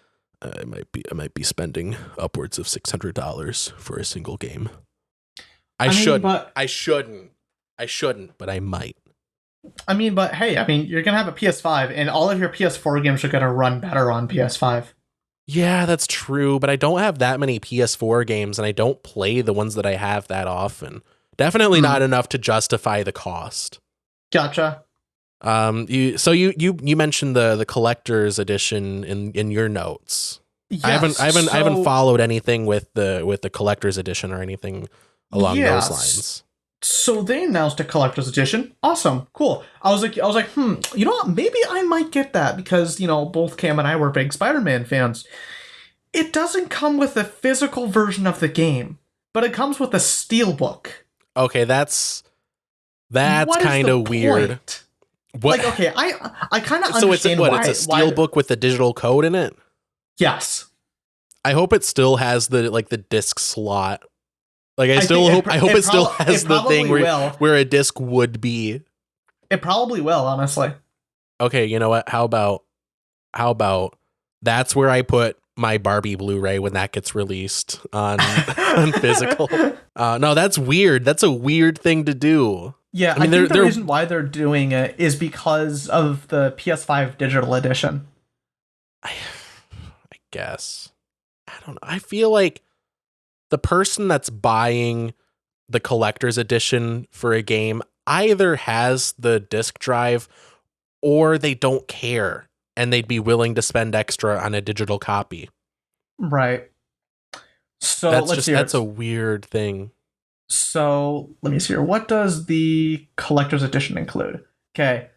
I might be spending upwards of $600 for a single game. I shouldn't, but I might. But hey, you're gonna have a PS5, and all of your PS4 games are gonna run better on PS5. Yeah, that's true, but I don't have that many PS4 games, and I don't play the ones that I have that often. Definitely not enough to justify the cost. Gotcha. You mentioned the collector's edition in your notes. Yes, I haven't followed anything with the collector's edition or anything along those lines. So they announced a collector's edition. Awesome, cool. I was like, you know what? Maybe I might get that because both Cam and I were big Spider-Man fans. It doesn't come with a physical version of the game, but it comes with a steelbook. Okay, that's kind of weird. What? I kind of so understand it's a steelbook with a digital code in it? Yes. I hope it still has the disc slot. I hope it still has the thing where a disc would be. It probably will, honestly. Okay, you know what? How about that's where I put my Barbie Blu-ray when that gets released on physical. No, that's weird. That's a weird thing to do. Yeah, I think the reason why they're doing it is because of the PS5 digital edition. I guess. I don't know. I feel like the person that's buying the collector's edition for a game either has the disc drive or they don't care and they'd be willing to spend extra on a digital copy. Right. So that's a weird thing. So let me see here. What does the collector's edition include? Okay.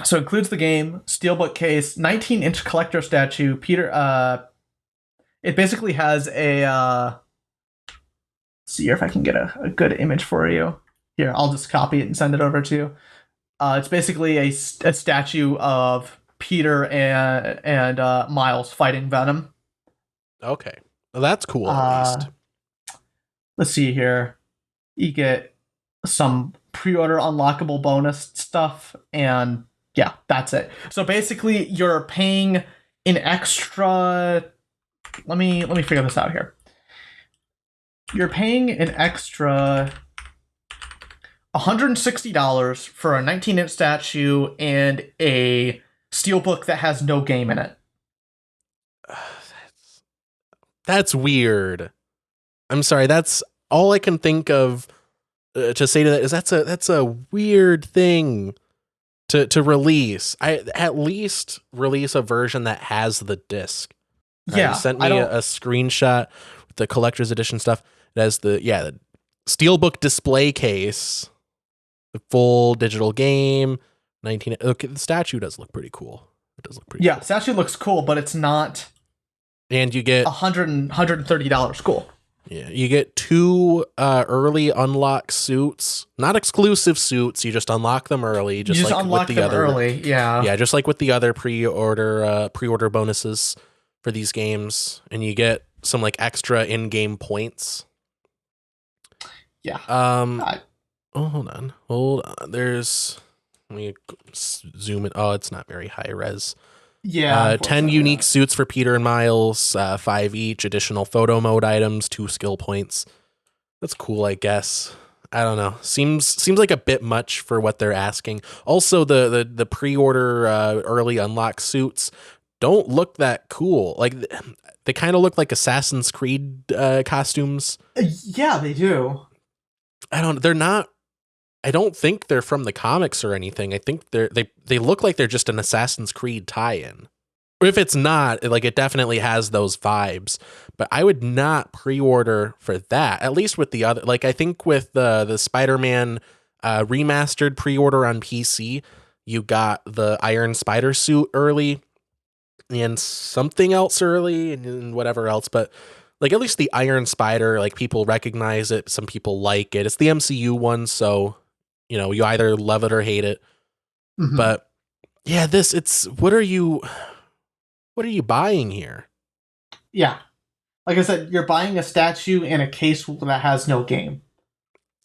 So it includes the game, steelbook case, 19-inch collector statue, Peter. It basically has a see here if I can get a good image for you. Here, I'll just copy it and send it over to you. It's basically a statue of Peter and Miles fighting Venom. Okay. Well, that's cool, at least. Let's see here. You get some pre-order unlockable bonus stuff, and yeah, that's it. So basically, you're paying an extra... Let me figure this out here. You're paying an extra $160 for a 19-inch statue and a steelbook that has no game in it. That's weird. I'm sorry. That's all I can think of to say to that is that's a weird thing to release. I at least release a version that has the disc. Yeah, you sent me a screenshot with the collector's edition stuff. It has the steelbook display case, the full digital game. Okay, the statue does look pretty cool. It does look pretty. Yeah, cool. statue looks cool, but it's not. And you get $130 cool. Yeah, you get 2 early unlock suits, not exclusive suits. You just unlock them early, just like with the other early. Yeah, just like with the other pre-order bonuses for these games, and you get some extra in-game points. Yeah. Hold on. Let me zoom in. Oh, it's not very high res. Yeah. 10 unique suits for Peter and Miles, 5 each, additional photo mode items, 2 skill points. That's cool, I guess. I don't know. Seems like a bit much for what they're asking. Also, the pre-order early unlock suits don't look that cool. They kind of look like Assassin's Creed costumes. Yeah, they do. They're not. I don't think they're from the comics or anything. I think they look like they're just an Assassin's Creed tie-in. If it's not, like, it definitely has those vibes, but I would not pre-order for that. At least with the other, like, I think with the Spider-Man remastered pre-order on PC, you got the Iron Spider suit early and something else early and whatever else, but like at least the Iron Spider, like people recognize it, some people like it. It's the MCU one, so you either love it or hate it. Mhm. But yeah, what are you buying here? Yeah. Like I said, you're buying a statue in a case that has no game.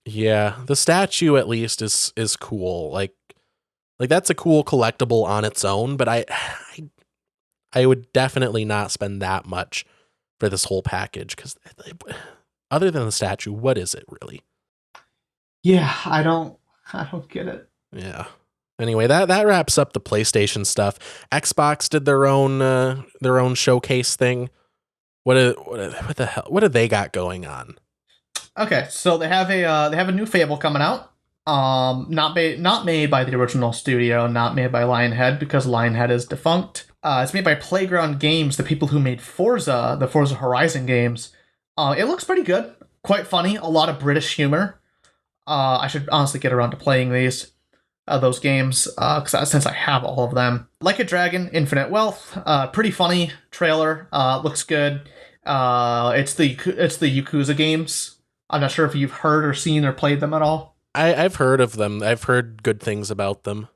Yeah, the statue at least is cool. Like that's a cool collectible on its own, but I would definitely not spend that much for this whole package, because other than the statue, what is it really? Yeah, I don't get it. Yeah. Anyway, that wraps up the PlayStation stuff. Xbox did their own showcase thing. What the hell? What do they got going on? Okay, so they have a new Fable coming out. Not made by the original studio, not made by Lionhead, because Lionhead is defunct. It's made by Playground Games, the people who made the Forza Horizon games. It looks pretty good, quite funny, a lot of British humor. I should honestly get around to playing those games, since I have all of them. Like a Dragon, Infinite Wealth, pretty funny trailer. Looks good. It's the Yakuza games. I'm not sure if you've heard or seen or played them at all. I've heard of them. I've heard good things about them.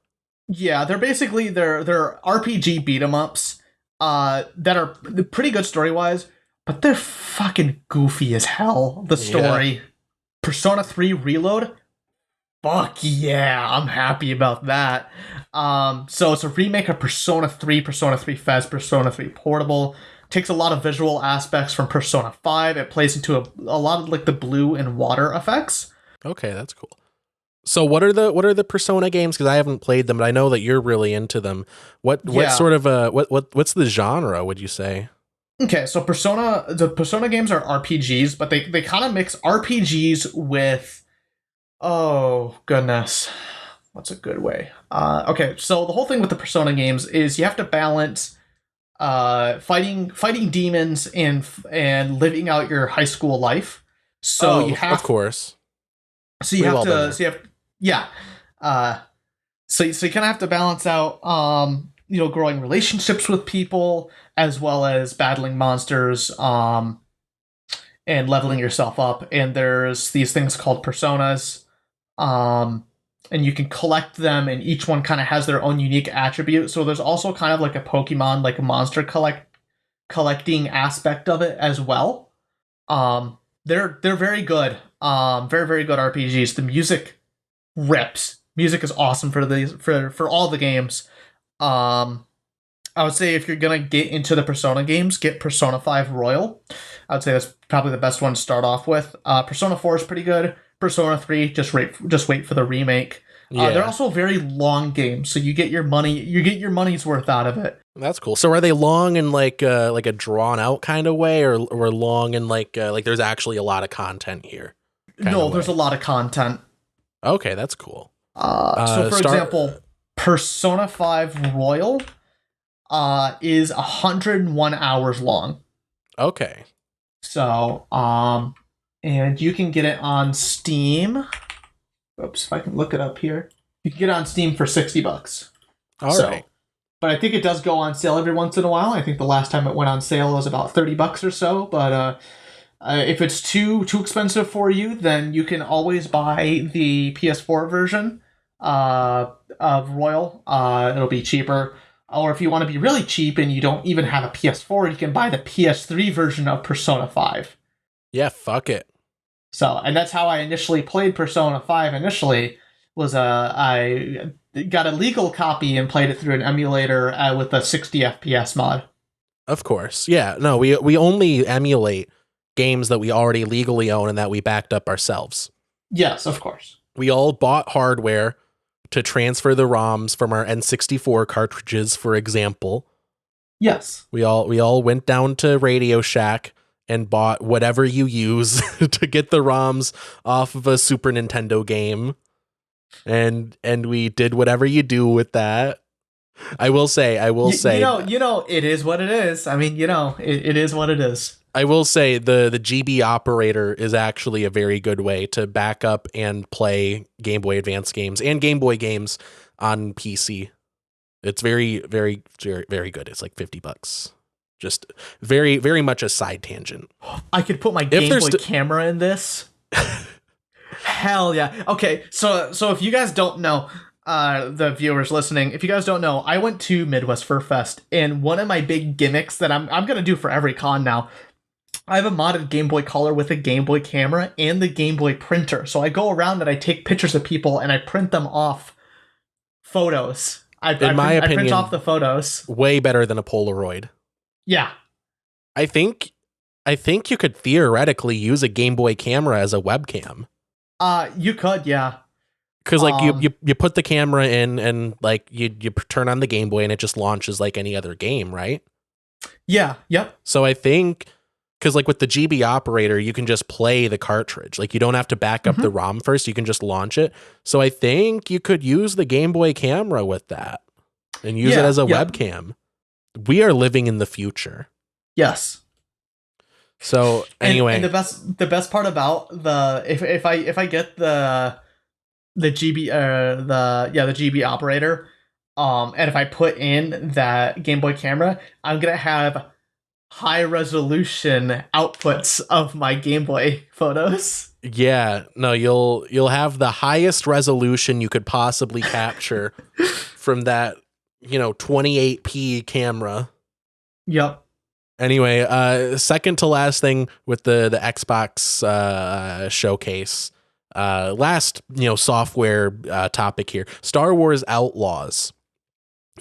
Yeah, they're basically they're RPG beat 'em ups that are pretty good story wise, but they're fucking goofy as hell. The story. Yeah. Persona 3 Reload. Fuck yeah, I'm happy about that. So it's a remake of Persona 3, Persona 3 Fez, Persona 3 Portable. Takes a lot of visual aspects from Persona 5. It plays into a lot of like the blue and water effects. Okay, that's cool. So what are the Persona games? Because I haven't played them, but I know that you're really into them. What sort of what's the genre, would you say? Okay, so the Persona games are RPGs, but they kind of mix RPGs with, oh goodness, what's a good way? Okay, so the whole thing with the Persona games is you have to balance fighting demons and living out your high school life. So you have, of course. So you have to. Yeah. So you kind of have to balance out, growing relationships with people as well as battling monsters, and leveling yourself up. And there's these things called personas, and you can collect them, and each one kind of has their own unique attribute. So there's also kind of like a Pokemon, like a monster collecting aspect of it as well. They're very good. Very, very good RPGs. The music rips. Music is awesome for all the games. I would say if you're gonna get into the Persona games, get Persona 5 Royal. I would say that's probably the best one to start off with. Persona 4 is pretty good. Persona 3, just wait for the remake. Yeah. They're also very long games, so you get your money's worth out of it. That's cool. So are they long in like a drawn out kind of way, or long in like there's actually a lot of content here? No, there's a lot of content. Okay, that's cool. So for example, Persona 5 Royal is 101 hours long. Okay. So, and you can get it on Steam. Oops, if I can look it up here. You can get it on Steam for $60. All right. But I think it does go on sale every once in a while. I think the last time it went on sale was about $30 or so. But if it's too expensive for you, then you can always buy the PS4 version of Royal. It'll be cheaper. Or if you want to be really cheap and you don't even have a PS4, you can buy the PS3 version of Persona 5. Yeah, fuck it. So, and that's how I initially played Persona 5 initially, was I got a legal copy and played it through an emulator with a 60 FPS mod. Of course. Yeah, no, we only emulate games that we already legally own and that we backed up ourselves. Yes, of course. We all bought hardware to transfer the ROMs from our N64 cartridges, for example. Yes. We all went down to Radio Shack and bought whatever you use to get the ROMs off of a Super Nintendo game. And we did whatever you do with that. I will say, it is what it is. I mean, it is what it is. I will say the GB operator is actually a very good way to back up and play Game Boy Advance games and Game Boy games on PC. It's very, very, very, very good. It's like $50. Just very, very much a side tangent. I could put my Game Boy camera in this. Hell yeah. Okay, so if you guys don't know, the viewers listening, if you guys don't know, I went to Midwest Fur Fest, and one of my big gimmicks that I'm gonna do for every con now, I have a modded Game Boy Color with a Game Boy camera and the Game Boy printer. So I go around and I take pictures of people and I print them off photos. I print off the photos. Way better than a Polaroid. Yeah. I think you could theoretically use a Game Boy camera as a webcam. You could, yeah. Because like you put the camera in and like you turn on the Game Boy and it just launches like any other game, right? Yeah. Yep. So I think because like with the GB operator, you can just play the cartridge. Like you don't have to back up the ROM first. You can just launch it. So I think you could use the Game Boy camera with that and use it as a webcam. We are living in the future. Yes. So anyway, and the best part about the if I get the GB the GB operator, and if I put in that Game Boy camera, I'm gonna have high resolution outputs of my Game Boy photos. Yeah, no, you'll have the highest resolution you could possibly capture from that, 28p camera. Yep. Anyway, second to last thing with the Xbox showcase. Last, software topic here. Star Wars Outlaws.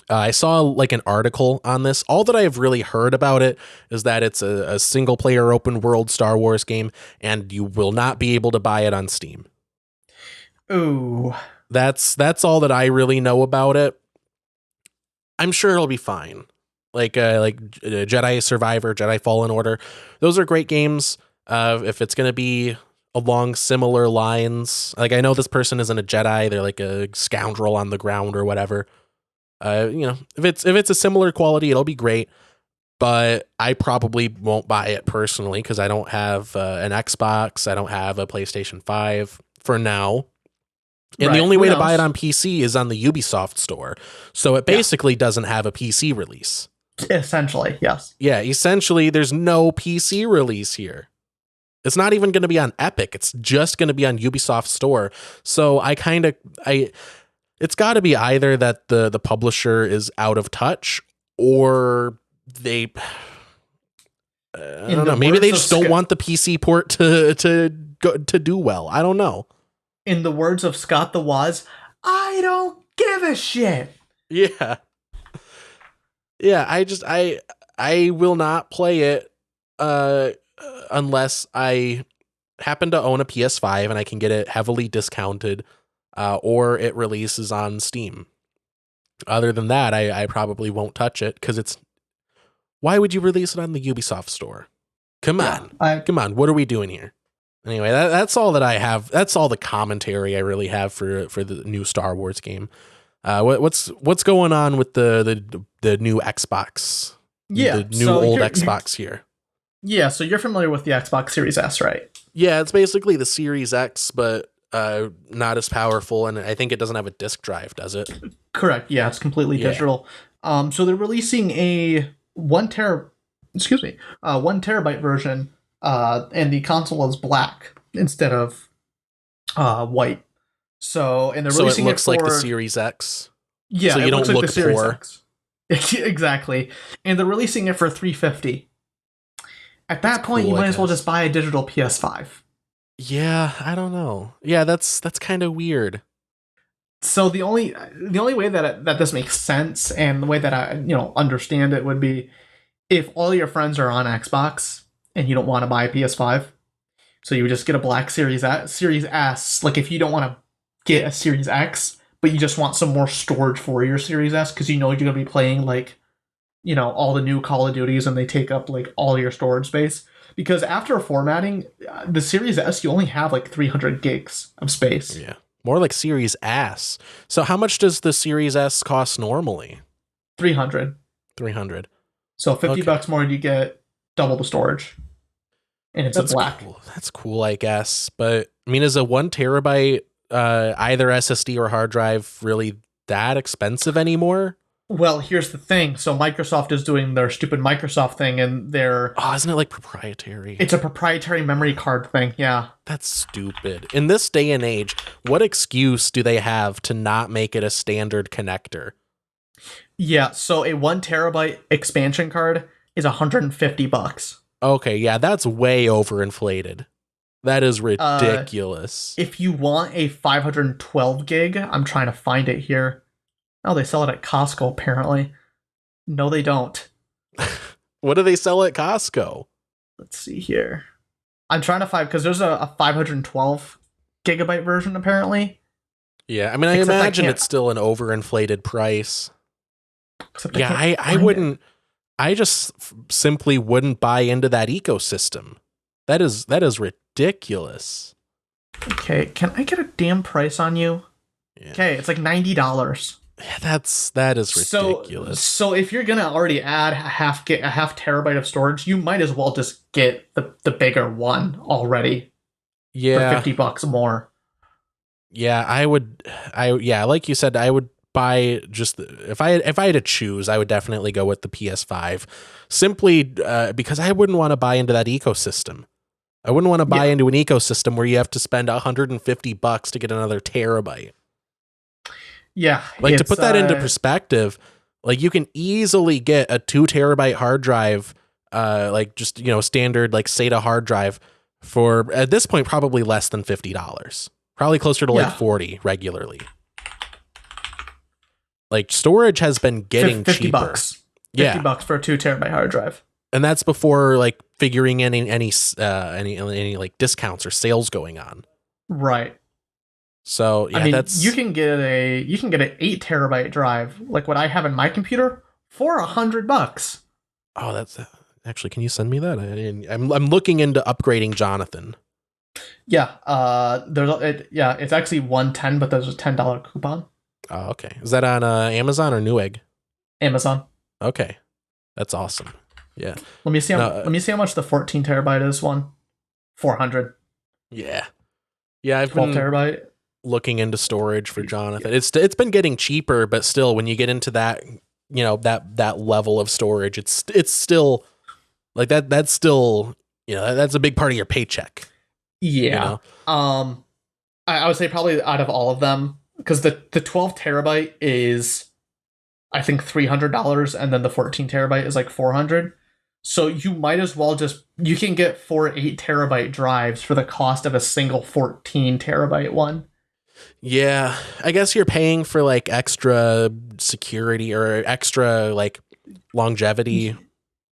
I saw like an article on this. All that I have really heard about it is that it's a single player open world Star Wars game and you will not be able to buy it on Steam. Ooh. That's all that I really know about it. I'm sure it'll be fine. Like Jedi Survivor, Jedi Fallen Order. Those are great games. If it's going to be along similar lines, like I know this person isn't a Jedi, they're like a scoundrel on the ground or whatever. If it's a similar quality, it'll be great, but I probably won't buy it personally because I don't have an Xbox, I don't have a PlayStation 5 for now. And the only way to buy it on PC is on the Ubisoft store. So it basically doesn't have a PC release. Essentially, yes. Yeah, essentially there's no PC release here. It's not even going to be on Epic. It's just going to be on Ubisoft store. So it's got to be either that the publisher is out of touch or they I don't know. Maybe they just don't want the PC port to do well. I don't know. In the words of Scott the Woz, I don't give a shit. Yeah. Yeah, I will not play it unless I happen to own a PS5 and I can get it heavily discounted, or it releases on Steam. Other than that, I probably won't touch it because why would you release it on the Ubisoft store? Come on. Come on. What are we doing here? Anyway, that's all that I have. That's all the commentary I really have for the new Star Wars game. What's going on with the new Xbox? Yeah, the new old Xbox here. Yeah, so you're familiar with the Xbox Series S, right? Yeah, it's basically the Series X, but not as powerful, and I think it doesn't have a disk drive, does it? Correct. Yeah, it's completely digital. So they're releasing a 1 terabyte version, and the console is black instead of white. So and they're releasing it looks for, like the Series X. Yeah, so you don't look poor. Exactly, and they're releasing it for $350. At that point, you might as well just buy a digital PS5. Yeah, I don't know. Yeah, that's kind of weird. So the only way that this makes sense and the way that I understand it would be if all your friends are on Xbox and you don't want to buy a PS5, so you would just get a black Series S. Like if you don't want to get a Series X, but you just want some more storage for your Series S because you're going to be playing like all the new Call of Duties and they take up like all your storage space. Because after formatting, the Series S, you only have like 300 gigs of space. Yeah. More like Series S. So how much does the Series S cost normally? 300. 300. So 50 Okay. bucks more, and you get double the storage. And it's That's a black. cool. That's cool, I guess. But I mean, is a 1 terabyte either SSD or hard drive really that expensive anymore? Well, here's the thing. So Microsoft is doing their stupid Microsoft thing, and Isn't it like proprietary? it's a proprietary memory card thing. Yeah. That's stupid. In this day and age, what excuse do they have to not make it a standard connector? Yeah. So a 1 terabyte expansion card is $150. Okay, yeah, that's way overinflated. That is ridiculous. If you want a 512 gig, I'm trying to find it here. Oh, they sell it at Costco, apparently. No, they don't. What do they sell at Costco? Let's see here. I'm trying to find, because there's a 512 gigabyte version, apparently. Yeah, I mean, I Except I imagine can't- it's still an overinflated price. Except Yeah, can't I find it. wouldn't. I just simply wouldn't buy into that ecosystem. That is ridiculous. Okay, can I get a damn price on you? Yeah. Okay, it's like $90. Yeah, that is ridiculous. So if you're gonna already add a half terabyte of storage, you might as well just get the bigger one already for Yeah, $50 more. yeah, like you said, I would buy just if I had to choose, I would definitely go with the PS5, simply because I wouldn't want to buy into that ecosystem. I wouldn't want to buy into an ecosystem where you have to spend $150 to get another terabyte. Yeah, Like, to put that into perspective, like, you can easily get a 2 terabyte hard drive, like just, standard like SATA hard drive for, at this point, probably less than $50. Probably closer to like 40 regularly. Like, storage has been getting 50 cheaper. bucks. $50 for a 2 terabyte hard drive. And that's before like figuring in any like discounts or sales going on. Right. So yeah, I mean, that's you can get an 8 terabyte drive like what I have in my computer for $100. Oh, that's actually. Can you send me that? I'm looking into upgrading Jonathan. Yeah. It's actually $110, but there's a $10 coupon. Oh, okay. Is that on Amazon or Newegg? Amazon. Okay, that's awesome. Yeah. Let me see how much the 14 terabyte is. 400. Yeah. Yeah, I've 12 been terabyte. looking into storage for Jonathan. It's been getting cheaper, but still, when you get into that, that level of storage, it's still like that. That's still, that's a big part of your paycheck. Yeah. I would say probably out of all of them, because the 12 terabyte is, I think, $300, and then the 14 terabyte is like $400. So you might as well you can get 4 8 terabyte drives for the cost of a single 14 terabyte one. Yeah, I guess you're paying for like extra security or extra like longevity.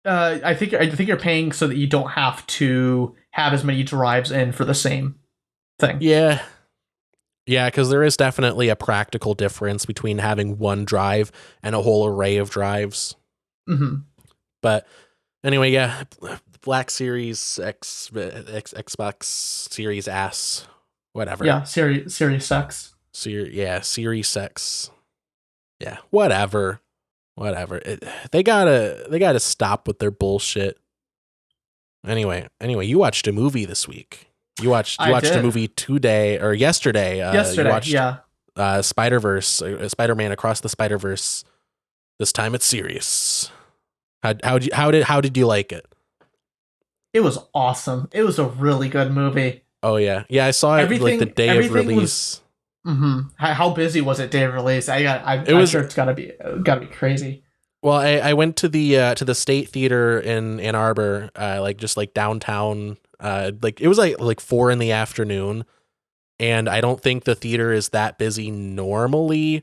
I think you're paying so that you don't have to have as many drives in for the same thing. Yeah, because there is definitely a practical difference between having one drive and a whole array of drives. Mm-hmm. But anyway, yeah, Black Series X, Xbox Series S, whatever. Yeah, Series X. Series X. Yeah, whatever. They gotta stop with their bullshit. Anyway, you watched a movie this week. You watched a movie yesterday. Yesterday, you watched, yeah. Spider-Verse, Spider-Man Across the Spider-Verse. This time it's serious. How did you like it? It was awesome. It was a really good movie. Oh yeah, I saw it like the day of release. How busy was it day of release? I'm sure it's gotta be crazy. Well, I went to the State Theater in Ann Arbor, just downtown. Like it was like 4 p.m, and I don't think the theater is that busy normally.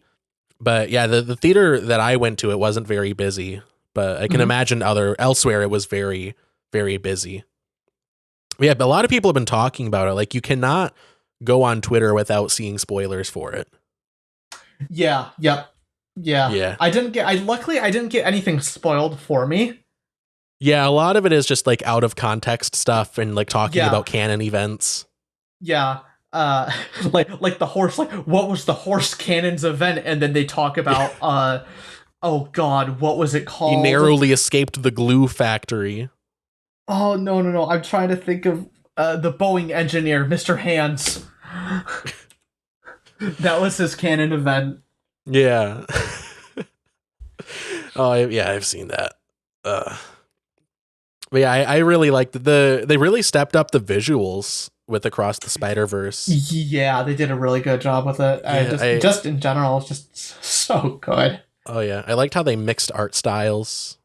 But yeah, the theater that I went to, it wasn't very busy. But I can imagine elsewhere it was very, very busy. Yeah, but a lot of people have been talking about it. Like, you cannot go on Twitter without seeing spoilers for it. Yeah. Yep. Yeah. Luckily I didn't get anything spoiled for me. Yeah, a lot of it is just like out of context stuff and like talking about canon events. Yeah. Like the horse, like what was the horse cannon's event? And then they talk about Oh God, what was it called? He narrowly escaped the glue factory. Oh no! I'm trying to think of the Boeing engineer, Mr. Hands. That was his canon event. Yeah. I've seen that. But yeah, I really liked they really stepped up the visuals with Across the Spider-Verse. Yeah, they did a really good job with it. Just in general, it's just so good. Oh yeah, I liked how they mixed art styles.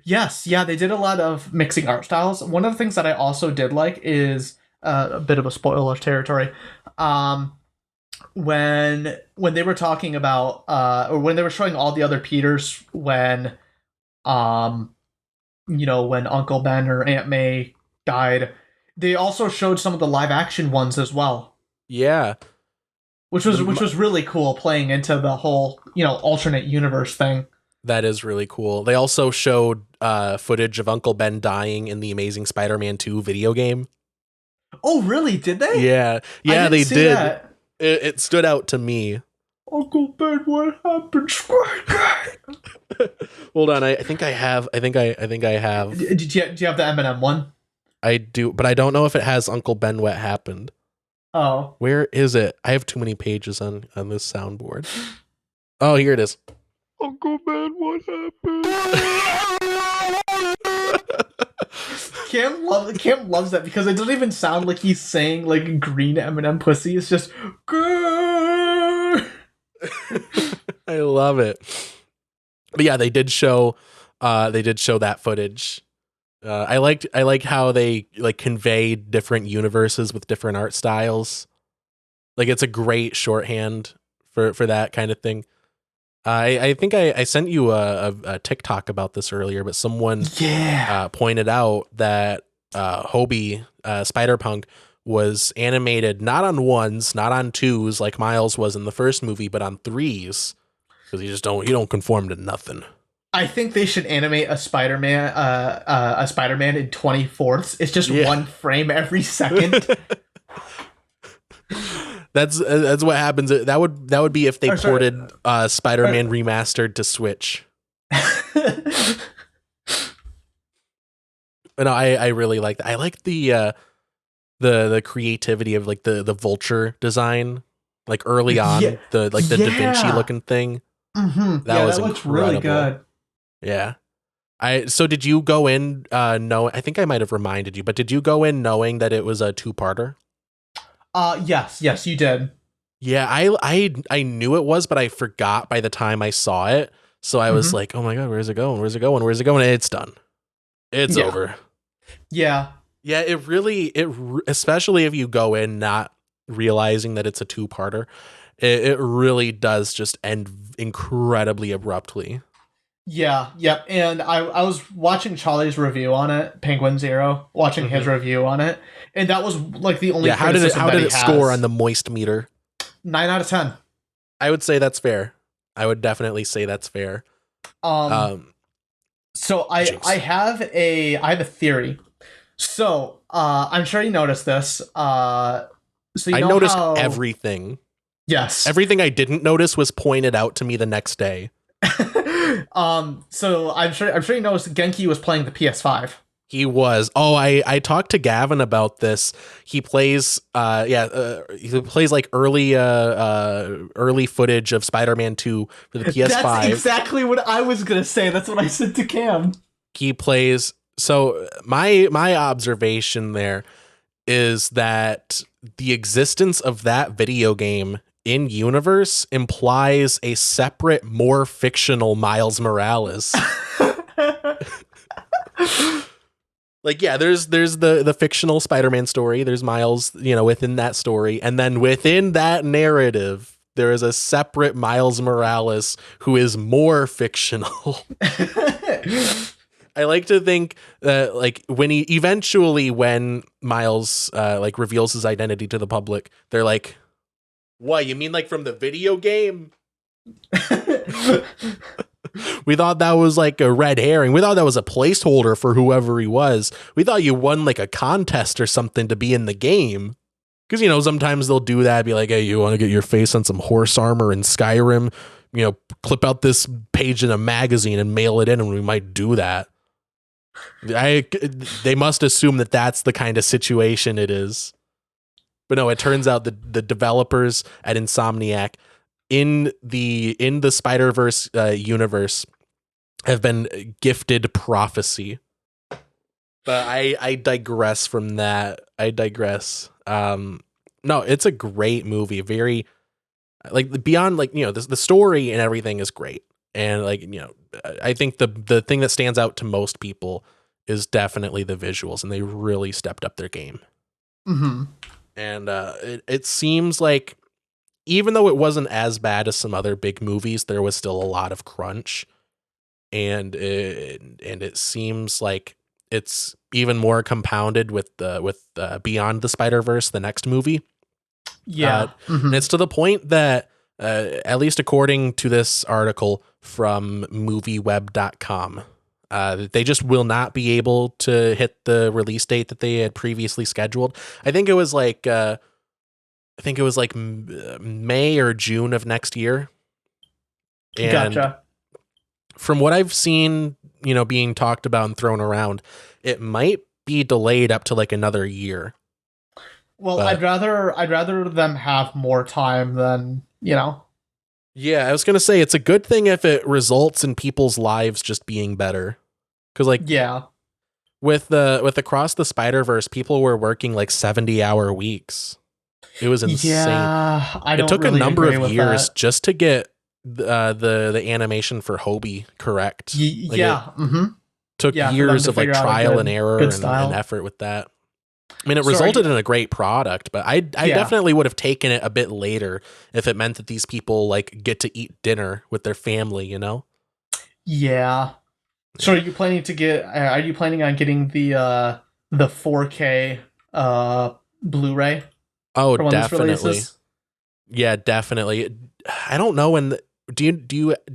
Yes, yeah, they did a lot of mixing art styles. One of the things that I also did like is a bit of a spoiler territory. When they were talking about or when they were showing all the other Peters when when Uncle Ben or Aunt May died, they also showed some of the live action ones as well. Yeah. Which was really cool, playing into the whole, alternate universe thing. That is really cool. They also showed footage of Uncle Ben dying in the Amazing Spider-Man 2 video game. Oh, really? Did they? Yeah, they did. That. It stood out to me. Uncle Ben, what happened? Hold on, I think I have. Do Do you have the Eminem one? I do, but I don't know if it has Uncle Ben what happened. Oh. Where is it? I have too many pages on this soundboard. Oh, here it is. Uncle Ben, what happened? Cam loves that because it doesn't even sound like he's saying like green Eminem pussy. It's just grrr. I love it. But yeah, they did show that footage. I like how they like convey different universes with different art styles. Like it's a great shorthand for that kind of thing. I think I sent you a TikTok about this earlier, but someone pointed out that Hobie Spider-Punk was animated not on ones, not on twos like Miles was in the first movie, but on threes because you don't conform to nothing. I think they should animate a Spider-Man in 20/4. It's just one frame every second. That's what happens. That would be if they ported Spider-Man remastered to Switch. No, I really like that. I like the creativity of like the vulture design, like early on, the Da Vinci looking thing. Mm-hmm. That looks really good. Yeah. So did you go in I think I might have reminded you, but did you go in knowing that it was a two-parter? Yes, you did. Yeah, I knew it was, but I forgot by the time I saw it. So I was like, "Oh my god, where's it going? Where's it going? Where's it going?" And it's done. It's over. Yeah. Yeah, especially if you go in not realizing that it's a two-parter, it really does just end incredibly abruptly. Yeah, yep. And I was watching Charlie's review on it, Penguin Zero, watching his review on it, and that was like the only how did it score on the moist meter? 9 out of 10. I would say that's fair. I would definitely say that's fair. So I have a theory. So I'm sure you noticed this. So I noticed everything. Yes. Everything I didn't notice was pointed out to me the next day. So I'm sure you noticed Genki was playing the PS5. He was. Oh, I talked to Gavin about this. He plays he plays like early footage of Spider-Man 2 for the PS5. That's exactly what I was gonna say. That's what I said to Cam. He plays. So my observation there is that the existence of that video game in universe implies a separate, more fictional Miles Morales. Like, yeah, there's the fictional Spider-Man story. There's Miles, within that story. And then within that narrative, there is a separate Miles Morales who is more fictional. I like to think that, like, when Miles reveals his identity to the public, they're like, "What, you mean like from the video game?" We thought that was like a red herring. We thought that was a placeholder for whoever he was. We thought you won like a contest or something to be in the game. Because, sometimes they'll do that, be like, "Hey, you want to get your face on some horse armor in Skyrim? clip out this page in a magazine and mail it in, and we might do that. They must assume that that's the kind of situation it is. But no, it turns out the developers at Insomniac in the Spider-Verse universe have been gifted prophecy. But I digress from that. I digress. No, it's a great movie. Very beyond the story and everything is great. And I think the thing that stands out to most people is definitely the visuals, and they really stepped up their game. Mm-hmm. And it seems like even though it wasn't as bad as some other big movies, there was still a lot of crunch, and it seems like it's even more compounded with Beyond the Spider-Verse, the next movie. Yeah. And it's to the point that at least according to this article from movieweb.com, they just will not be able to hit the release date that they had previously scheduled. I think it was like May or June of next year. And gotcha. From what I've seen, being talked about and thrown around, it might be delayed up to like another year. Well, I'd rather them have more time than, Yeah, I was going to say it's a good thing if it results in people's lives just being better. Cuz with Across the Spider-Verse, people were working like 70-hour weeks. It was insane. Yeah, it took really a number of years just to get the animation for Hobie correct. Took years of trial and error and effort with that. I mean, it resulted in a great product, but I definitely would have taken it a bit later if it meant that these people get to eat dinner with their family, Yeah. So are you planning on getting the 4K Blu-ray? Oh, definitely. Yeah, definitely. I don't know when do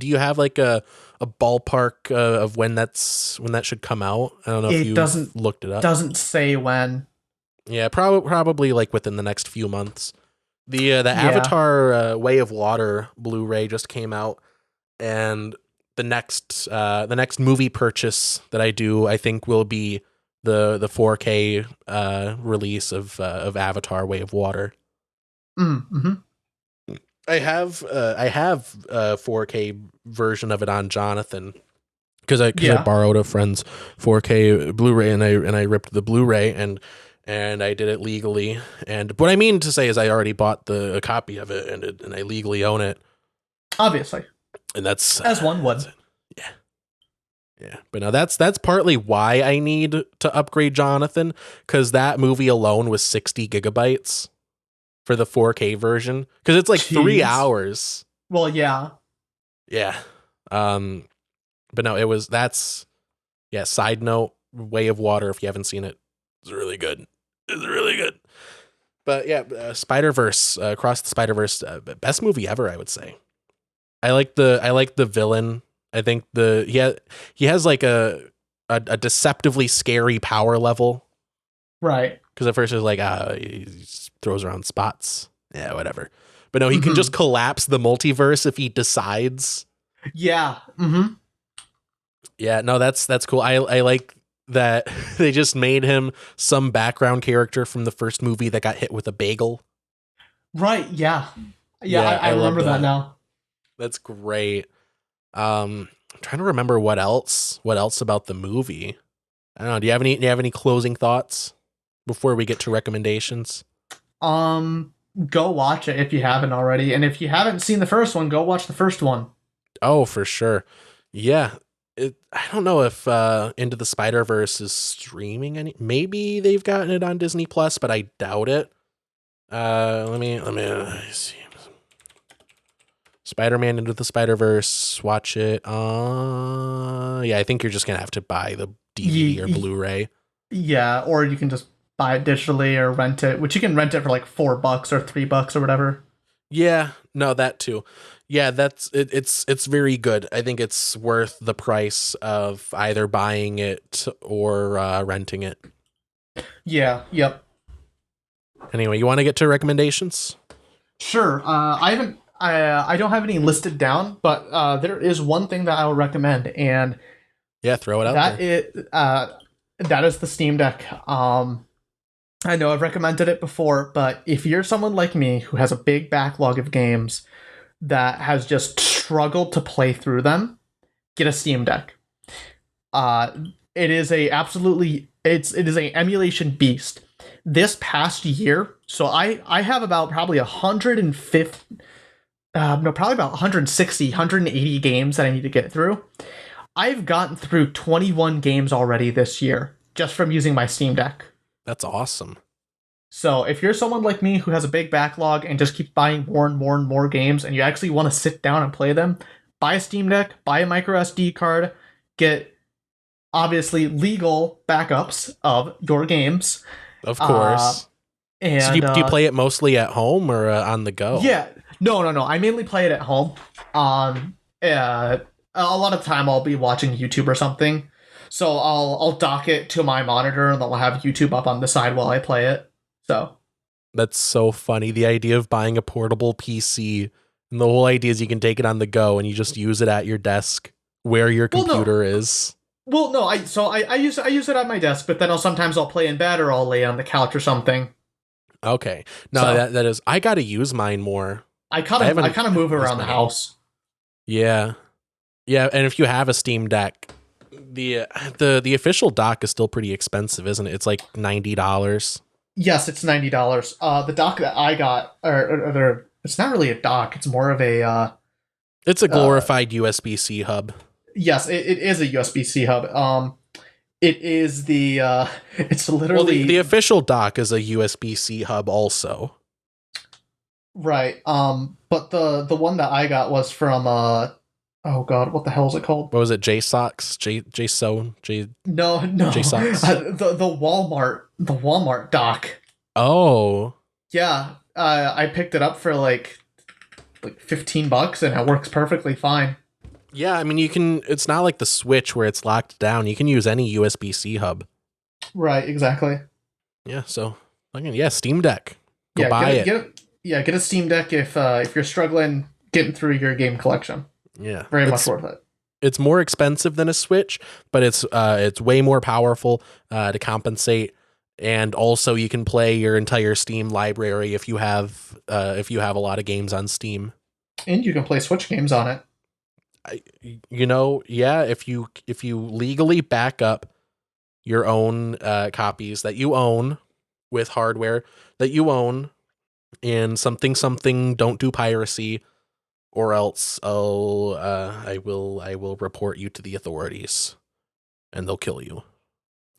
you have like a ballpark of when that should come out? I don't know if you looked it up. Doesn't say when. Yeah, probably like within the next few months. The Avatar Way of Water Blu-ray just came out, and the next movie purchase that I do, I think, will be the 4K release of Avatar Way of Water. Mm-hmm. I have a 4K version of it on Jonathan because I borrowed a friend's 4K Blu-ray and I ripped the Blu-ray and I did it legally. And what I mean to say is I already bought a copy of it and I legally own it. Obviously. And that's as one would. Yeah. Yeah. But now that's partly why I need to upgrade Jonathan, because that movie alone was 60 gigabytes for the 4K version. Because it's like 3 hours. Well, yeah. Yeah. But no, side note, Way of Water, if you haven't seen it, it's really good. It's really good. But yeah, Spider-Verse, Across the Spider-Verse, best movie ever, I would say. I like the villain. I think he has like a deceptively scary power level. Right. Because at first it was like, he throws around spots. Yeah, whatever. But no, he can just collapse the multiverse if he decides. Yeah. Mm-hmm. Yeah, no, that's cool. I like that they just made him some background character from the first movie that got hit with a bagel. Right, yeah. Yeah, I remember that now. That's great. I'm trying to remember what else about the movie. I don't know. Do you have any closing thoughts before we get to recommendations? Go watch it if you haven't already. And if you haven't seen the first one, go watch the first one. Oh, for sure. Yeah. I don't know if Into the Spider-Verse is streaming maybe they've gotten it on Disney Plus, but I doubt it. Let me see. Spider-Man Into the Spider-Verse, watch it. Yeah, I think you're just gonna have to buy the DVD or Blu-ray. Yeah, or you can just buy it digitally or rent it, which you can rent it for like $4 or $3 or whatever. Yeah, no, that too. Yeah, that's it. It's very good. I think it's worth the price of either buying it or renting it. Yeah. Yep. Anyway, you want to get to recommendations? Sure. I I don't have any listed down, but there is one thing that I would recommend, and Yeah, throw it out that there. that is the Steam Deck. I know I've recommended it before, but if you're someone like me who has a big backlog of games that has just struggled to play through them, get a Steam Deck. It is a absolutely it is a emulation beast. This past year, so I have about probably 150 no, probably about 160, 180 games that I need to get through. I've gotten through 21 games already this year just from using my Steam Deck. That's awesome. So if you're someone like me who has a big backlog and just keeps buying more and more and more games and you actually want to sit down and play them, buy a Steam Deck, buy a micro SD card, get obviously legal backups of your games. Of course. And So do you play it mostly at home or on the go? Yeah. No. I mainly play it at home. A lot of time I'll be watching YouTube or something. So I'll dock it to my monitor and then I'll have YouTube up on the side while I play it. So That's so funny. The idea of buying a portable PC, and the whole idea is you can take it on the go and you just use it at your desk where your computer is. Well, no, I use it at my desk, but then sometimes I'll play in bed or I'll lay on the couch or something. Okay. No, So- that is, I got to use mine more. I kind of move around the mine. house. Yeah. Yeah, and if you have a Steam Deck, the official dock is still pretty expensive, isn't it? It's like $90. Yes, it's $90. The dock that I got, or it's not really a dock. It's more of a. It's a glorified USB-C hub. Yes, it is a USB-C hub. It is the. It's literally the official dock is a USB-C hub also. right. But the one that I got was from oh god, what the hell is it called? What was it? JSOX? JSO? No. JSOX? The Walmart dock. Oh. Yeah, I picked it up for like $15 and it works perfectly fine. Yeah, I mean, you can, it's not like the Switch where it's locked down. You can use any USB-C hub. Right, exactly. Yeah, so, yeah, Steam Deck. Go buy it. Get a Steam Deck if you're struggling getting through your game collection. Yeah. Very much worth it. It's more expensive than a Switch, but it's way more powerful to compensate. And also you can play your entire Steam library if you have a lot of games on Steam. And you can play Switch games on it. Yeah, if you legally back up your own copies that you own with hardware that you own and something don't do piracy, or else I will report you to the authorities and they'll kill you.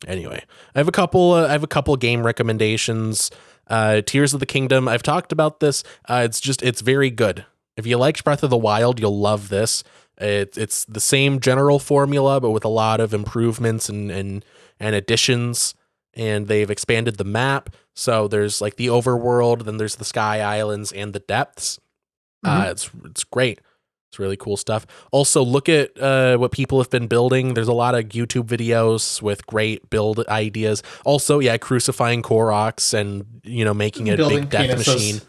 Anyway, I have a couple game recommendations. Tears of the Kingdom, I've talked about this. It's very good. If you liked Breath of the Wild, you'll love this. It's the same general formula, but with a lot of improvements and additions. And they've expanded the map. So there's like the overworld, then there's the Sky Islands and the depths. It's great. It's really cool stuff. Also, look at what people have been building. There's a lot of YouTube videos with great build ideas. Also, yeah, crucifying Koroks and making a Building big death penises. machine,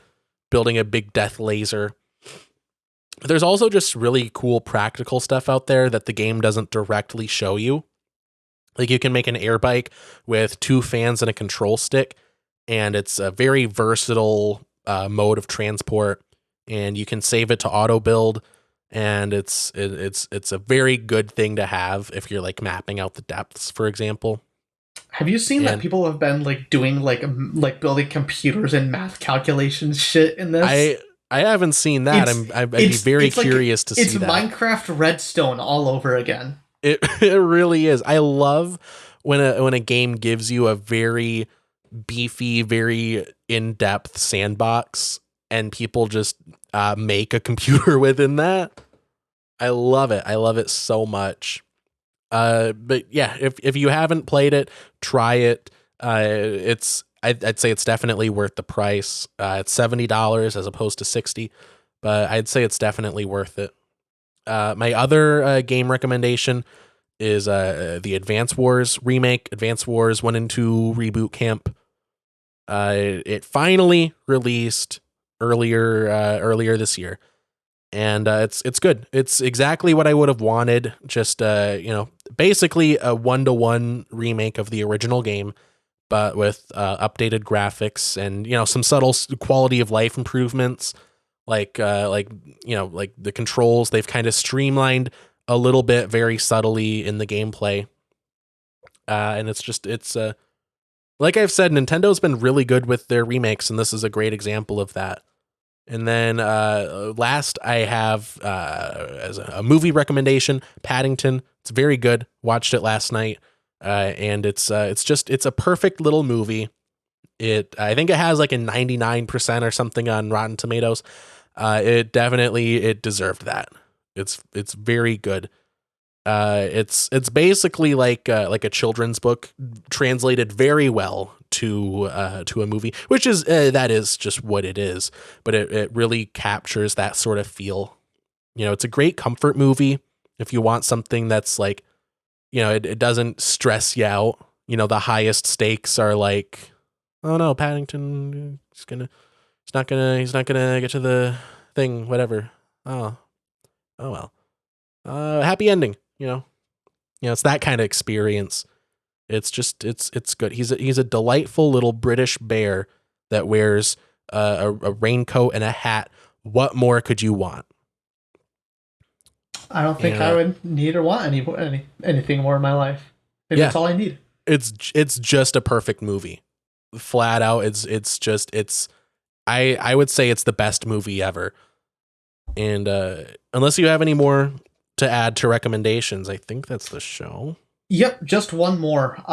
building a big death laser. There's also just really cool practical stuff out there that the game doesn't directly show you. Like you can make an air bike with 2 fans and a control stick, and it's a very versatile mode of transport. And you can save it to auto build, and it's a very good thing to have if you're like mapping out the depths, for example. Have you seen that people have been like doing like building computers and math calculations shit in this? I haven't seen that. I'd be very curious to see that. It's Minecraft Redstone all over again. It really is. I love when a game gives you a very beefy, very in-depth sandbox, and people just make a computer within that. I love it. I love it so much. But yeah, if you haven't played it, try it. I'd say it's definitely worth the price. It's $70 as opposed to $60, but I'd say it's definitely worth it. My other game recommendation is the Advance Wars remake, Advance Wars 1 and 2 Reboot Camp. It finally released earlier this year, and it's good. It's exactly what I would have wanted. Just basically a 1-to-1 remake of the original game, but with updated graphics and some subtle quality of life improvements, like the controls. They've kind of streamlined a little bit, very subtly in the gameplay, and it's like I've said, Nintendo's been really good with their remakes, and this is a great example of that. And then last, I have as a movie recommendation, Paddington. It's very good. Watched it last night, and it's a perfect little movie. I think it has like a 99% or something on Rotten Tomatoes. It deserved that. It's very good. It's basically like a children's book translated very well to a movie, which is that is just what it is, but it really captures that sort of feel. It's a great comfort movie if you want something that's like, it doesn't stress you out. The highest stakes are like, oh no, Paddington he's not gonna get to the thing, whatever. Oh well. Happy ending, it's that kind of experience. It's good. He's a delightful little British bear that wears a raincoat and a hat. What more could you want? I don't think I would need or want anything more in my life. Maybe that's all I need. It's just a perfect movie. Flat out, I would say it's the best movie ever. And unless you have any more to add to recommendations, I think that's the show. Yep, just one more.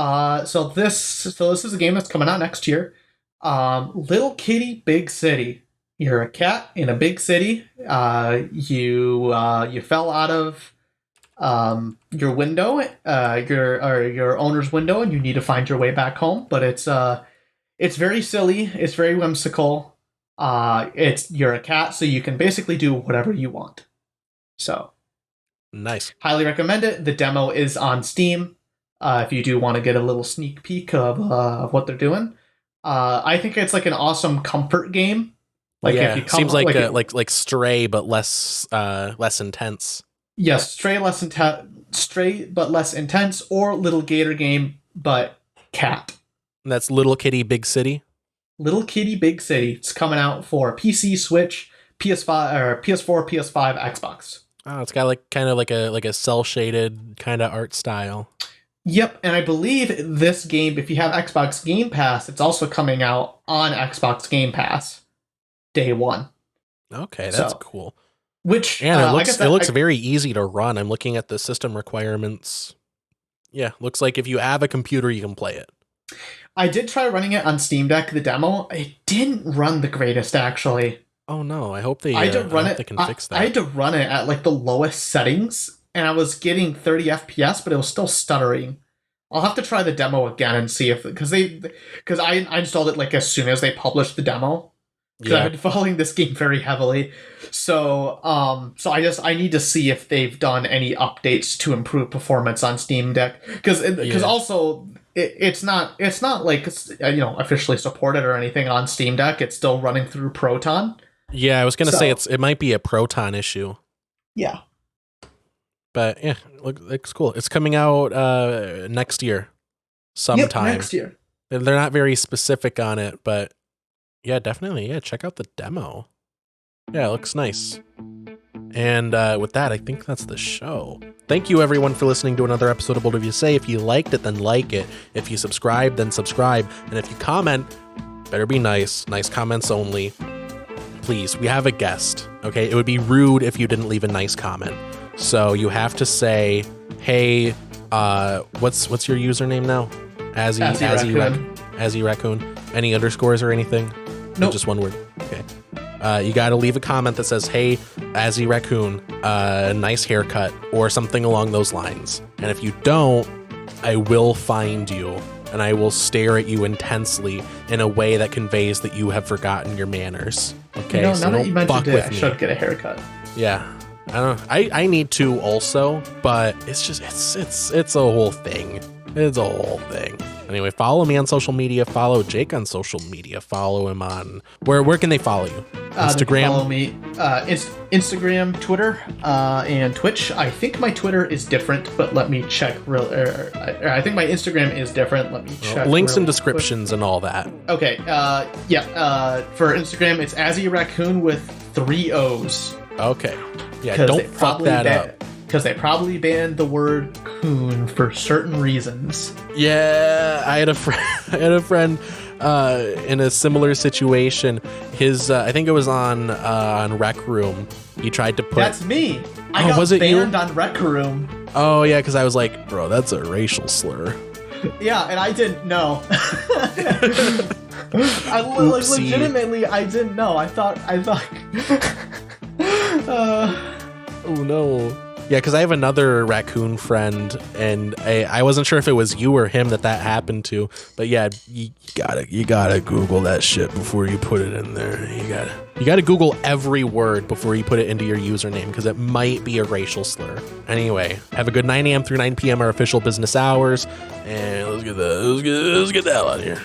So this is a game that's coming out next year. Little Kitty, Big City. You're a cat in a big city. You fell out of your window, your owner's window, and you need to find your way back home. But it's very silly. It's very whimsical. You're a cat, so you can basically do whatever you want. So nice. Highly recommend it. The demo is on Steam. If you do want to get a little sneak peek of what they're doing, I think it's like an awesome comfort game. Like if you seems like Stray, but less intense. Yes, Stray but less intense, or Little Gator Game but cat. And that's Little Kitty Big City. Little Kitty Big City. It's coming out for PC, Switch, PS5 or PS4, PS5, Xbox. Oh, it's got kind of like a cell shaded kind of art style. Yep, and I believe this game, if you have Xbox Game Pass, it's also coming out on Xbox Game Pass day one. Okay, that's cool. Which and it looks very easy to run. I'm looking at the system requirements. Yeah, looks like if you have a computer, you can play it. I did try running it on Steam Deck, the demo. It didn't run the greatest, actually. Oh no, I hope they can fix that. I had to run it at like the lowest settings, and I was getting 30 FPS, but it was still stuttering. I'll have to try the demo again and see if because I installed it like as soon as they published the demo. Because I've been following this game very heavily, so I need to see if they've done any updates to improve performance on Steam Deck. Because also it's not like it's, officially supported or anything on Steam Deck. It's still running through Proton. Yeah, I was gonna say it might be a Proton issue. Yeah. But yeah, looks cool. It's coming out next year, sometime. Yep, next year. They're not very specific on it, but yeah, definitely. Yeah, check out the demo. Yeah, it looks nice. And with that, I think that's the show. Thank you, everyone, for listening to another episode of What Have You Say. If you liked it, then like it. If you subscribe, then subscribe. And if you comment, better be nice. Nice comments only. Please, we have a guest. Okay, it would be rude if you didn't leave a nice comment. So you have to say, "Hey, what's your username now?" Azzy Raccoon. Any underscores or anything? Nope. Just one word. Okay. You got to leave a comment that says, "Hey, Azzy Raccoon, nice haircut," or something along those lines. And if you don't, I will find you and I will stare at you intensely in a way that conveys that you have forgotten your manners. Okay. Now that you mentioned it, I should get a haircut. Yeah. I don't know. I need to also, but it's a whole thing. It's a whole thing. Anyway, follow me on social media. Follow Jake on social media. Follow him on where can they follow you? Instagram? Follow me. Instagram, Twitter, and Twitch. I think my Twitter is different, but let me check. I think my Instagram is different. Let me check. Links and descriptions and all that. Okay. For Instagram, it's Azzy Raccoon with 3 O's. Okay. Yeah, don't fuck that up. Because they probably banned the word coon for certain reasons. Yeah, I had a friend in a similar situation. His I think it was on Rec Room. He tried to put. That's me. I got banned on Rec Room. Oh yeah, because I was like, bro, that's a racial slur. Yeah, and I didn't know. Legitimately, I didn't know. I thought. Oh no. Yeah, because I have another raccoon friend, and I wasn't sure if it was you or him that happened to. But yeah, you gotta Google that shit before you put it in there. You gotta Google every word before you put it into your username, because it might be a racial slur. Anyway, have a good 9 a.m. through 9 p.m. our official business hours, and let's get the hell out of here.